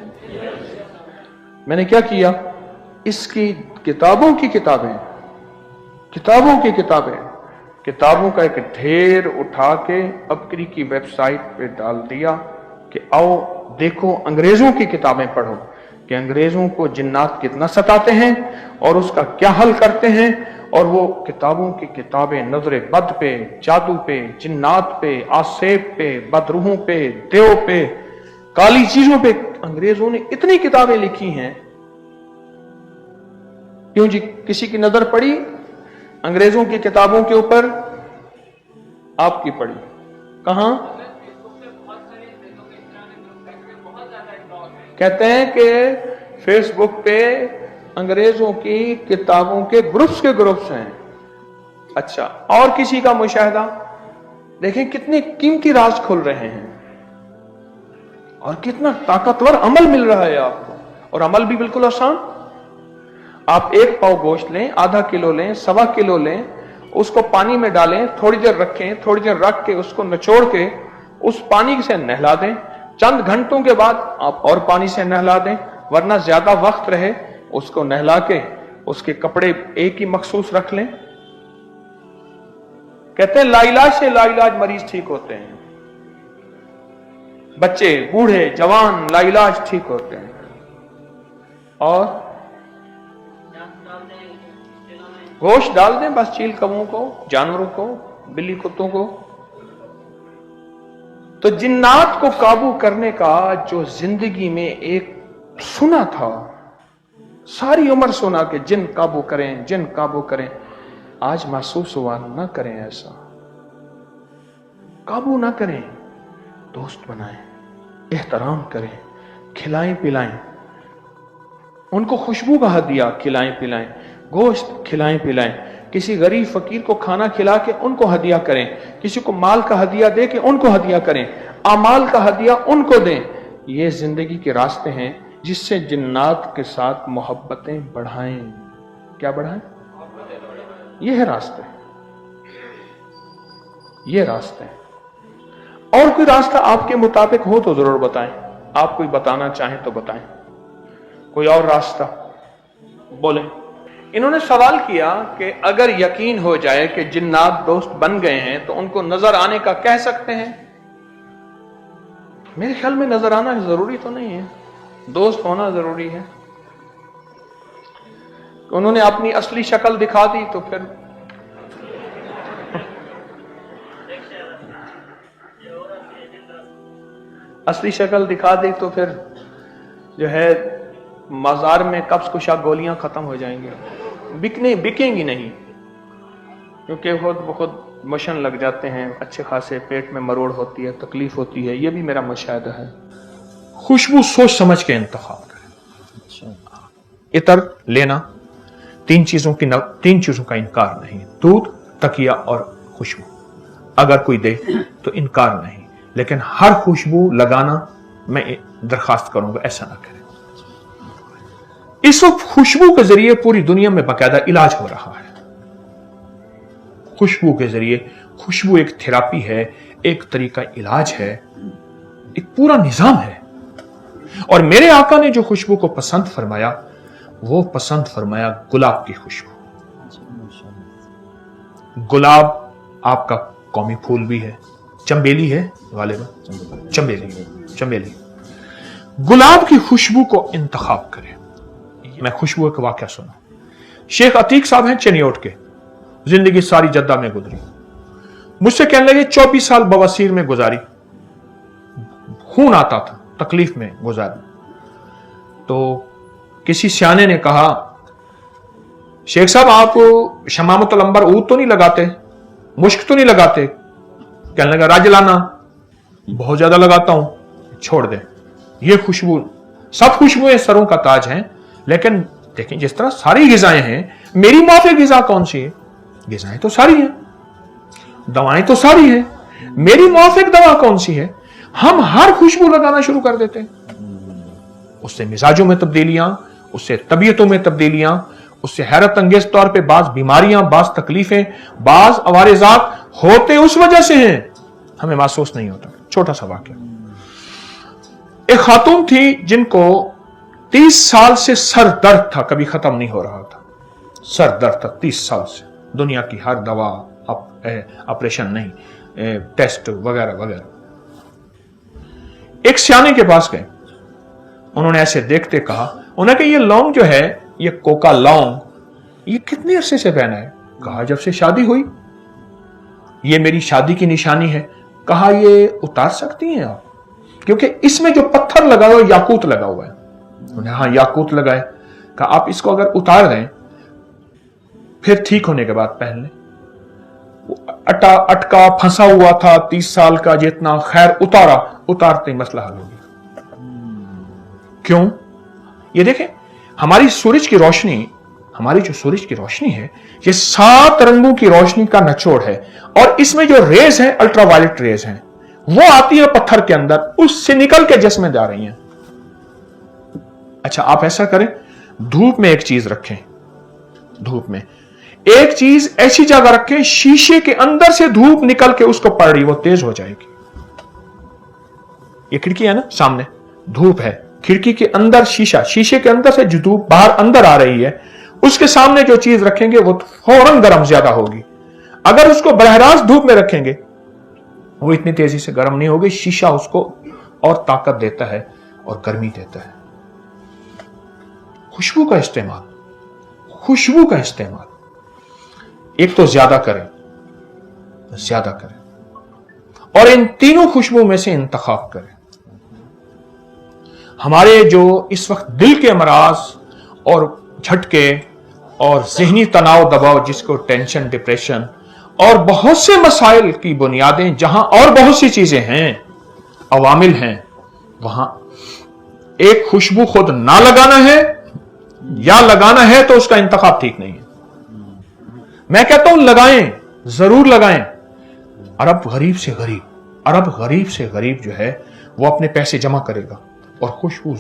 میں نے کیا کیا, اس کی کتابوں کی کتابیں, کتابوں کا ایک ڈھیر اٹھا کے ابکری کی ویب سائٹ پہ ڈال دیا کہ آؤ دیکھو انگریزوں کی کتابیں پڑھو کہ انگریزوں کو جنات کتنا ستاتے ہیں اور اس کا کیا حل کرتے ہیں. اور وہ کتابوں کی کتابیں نظر بد پہ, جادو پہ, جنات پہ, آسیب پہ, بدروحوں پہ, دیو پہ, کالی چیزوں پہ انگریزوں نے اتنی کتابیں لکھی ہیں. کیوں جی, کسی کی نظر پڑی انگریزوں کی کتابوں کے اوپر؟ آپ کی پڑی کہاں؟ کہتے ہیں کہ فیس بک پہ انگریزوں کی کتابوں کے گروپس ہیں. اچھا, اور کسی کا مشاہدہ دیکھیں کتنے قیمتی راز کھل رہے ہیں اور کتنا طاقتور عمل مل رہا ہے آپ کو. اور عمل بھی بالکل آسان. آپ 1 پاؤ گوشت لیں, آدھا کلو لیں, 1.25 کلو لیں, اس کو پانی میں ڈالیں, تھوڑی دیر رکھیں, تھوڑی دیر رکھ کے اس کو نچوڑ کے اس پانی سے نہلا دیں. چند گھنٹوں کے بعد آپ اور پانی سے نہلا دیں, ورنہ زیادہ وقت رہے اس کو نہلا کے اس کے کپڑے ایک ہی مخصوص رکھ لیں. کہتے ہیں لا علاج سے لا علاج مریض ٹھیک ہوتے ہیں. بچے, بوڑھے, جوان لا علاج ٹھیک ہوتے ہیں. اور گوشت ڈال دیں بس چیل کبوں کو, جانوروں کو, بلی کتوں کو. تو جنات کو قابو کرنے کا جو زندگی میں ایک سنا تھا, ساری عمر سنا کہ جن قابو کریں, جن قابو کریں, آج محسوس ہوا نہ کریں ایسا. قابو نہ کریں, دوست بنائیں, احترام کریں, کھلائیں پلائیں, ان کو خوشبو کا ہدیہ کھلائیں پلائیں, گوشت کھلائیں پلائیں, کسی غریب فقیر کو کھانا کھلا کے ان کو ہدیہ کریں, کسی کو مال کا ہدیہ دے کے ان کو ہدیہ کریں, اعمال کا ہدیہ ان کو دیں. یہ زندگی کے راستے ہیں جس سے جنات کے ساتھ محبتیں بڑھائیں. کیا بڑھائیں؟ یہ ہے راستے, یہ راستے. اور کوئی راستہ آپ کے مطابق ہو تو ضرور بتائیں. آپ کوئی بتانا چاہیں تو بتائیں, کوئی اور راستہ بولیں. انہوں نے سوال کیا کہ اگر یقین ہو جائے کہ جنات دوست بن گئے ہیں تو ان کو نظر آنے کا کہہ سکتے ہیں؟ میرے خیال میں نظر آنا ضروری تو نہیں ہے, دوست ہونا ضروری ہے. انہوں نے اپنی اصلی شکل دکھا دی تو پھر اصلی شکل دکھا دی تو پھر جو ہے بازار میں قبض کشا گولیاں ختم ہو جائیں گی, بکیں گی نہیں, کیونکہ خود بخود مشن لگ جاتے ہیں, اچھے خاصے پیٹ میں مروڑ ہوتی ہے, تکلیف ہوتی ہے. یہ بھی میرا مشاہدہ ہے. خوشبو سوچ سمجھ کے انتخاب کریں. عطر لینا, 3 چیزوں کا انکار نہیں, دودھ, تکیہ اور خوشبو. اگر کوئی دے تو انکار نہیں, لیکن ہر خوشبو لگانا میں درخواست کروں گا ایسا نہ کریں. اس وقت خوشبو کے ذریعے پوری دنیا میں باقاعدہ علاج ہو رہا ہے. خوشبو کے ذریعے, خوشبو ایک تھراپی ہے, ایک طریقہ علاج ہے, ایک پورا نظام ہے. اور میرے آقا نے جو خوشبو کو پسند فرمایا وہ پسند فرمایا گلاب کی خوشبو. گلاب آپ کا قومی پھول بھی ہے, چنبیلی ہے غالباً, چنبیلی चमेली, गुलाब की खुशबू को इंतखाब करें। मैं खुशबू का वाकया सुना। शेख अतीक साहब हैं चनियोट के, जिंदगी सारी जद्दा में गुजरी। मुझसे कहने लगे 24 साल बवासीर में गुजारी, खून आता था, तकलीफ में गुजारी। तो किसी सियाने ने कहा, शेख साहब आप शमामतुल अंबर ऊद तो नहीं लगाते, मुश्क तो नहीं लगाते? कहने लगा राजलाना बहुत ज्यादा लगाता हूं, छोड़ दे। ये खुशबू, सब खुशबुएं सरों का ताज हैं, लेकिन देखें जिस तरह सारी गिजाएं हैं, मेरी माफिक गिजा कौन सी है? गिजाएं तो सारी हैं, दवाएं तो सारी हैं, मेरी माफिक दवा कौन सी है? हम हर खुशबू लगाना शुरू कर देते हैं। उससे मिजाजों में तब्दीलियां, उससे तबीयतों में तब्दीलियां, उससे हैरत अंगेज तौर पे बाज बीमारियां, बाज तकलीफें, बाज अवारिजात होते उस वजह से हैं, हमें महसूस नहीं होता। छोटा सा वाकया, एक खातून थी जिनको 30 साल से सर दर्द था, कभी खत्म नहीं हो रहा था। सर दर्द था 30 साल से, दुनिया की हर दवा, ऑपरेशन नहीं, टेस्ट वगैरह वगैरह। एक सियाने के पास गए, उन्होंने ऐसे देखते कहा, उन्होंने कहा ये लौंग जो है, ये कोका लौंग, ये कितने अरसे से पहना है? कहा जब से शादी हुई। ये मेरी शादी की निशानी है। कहा ये उतार सकती हैं आप? क्योंकि इसमें जो पत्थर लगा हुआ है याकूत लगा हुआ है। उन्हें हाँ याकूत लगाए। कहा आप इसको अगर उतार दें फिर ठीक होने के बाद पहन लें। अटका फंसा हुआ था 30 साल का, जितना खैर उतारा, उतारते ही मसला हल हो गया। क्यों? ये देखें, हमारी सूरज की रोशनी, हमारी जो सूरज की रोशनी है, ये 7 रंगों की रोशनी का निचोड़ है, और इसमें जो रेज हैं, अल्ट्रावायलेट रेज हैं, वो आती है पत्थर के अंदर, उससे निकल के जिस्म में जा रही हैं। अच्छा आप ऐसा करें, धूप में एक चीज रखें, धूप में एक चीज ऐसी जगह रखें, शीशे के अंदर से धूप निकल के उसको पड़ रही, वो तेज हो जाएगी। ये खिड़की है ना सामने, धूप है, खिड़की के अंदर शीशा, शीशे के अंदर से जो धूप बाहर अंदर आ रही है, उसके सामने जो चीज रखेंगे वो फौरन गर्म ज्यादा होगी। अगर उसको बरह रास्त धूप में रखेंगे वो इतनी तेजी से गर्म नहीं होगी, शीशा उसको और ताकत देता है और गर्मी देता है। खुशबू का इस्तेमाल, खुशबू का इस्तेमाल एक तो ज्यादा करें, ज्यादा करें, और इन तीनों खुशबू में से इंतखाब करें। हमारे जो इस वक्त दिल के अमराज और झटके और ज़हनी तनाव दबाव, जिसको टेंशन, डिप्रेशन और बहुत से मसाइल की बुनियादें, जहां और बहुत सी चीजें हैं, अवामिल हैं, वहां एक खुशबू खुद ना लगाना है या लगाना है तो उसका इंतखाब ठीक नहीं है। मैं कहता हूं लगाएं, जरूर लगाएं। अरब गरीब से गरीब जो है वो अपने पैसे जमा करेगा और खुशबू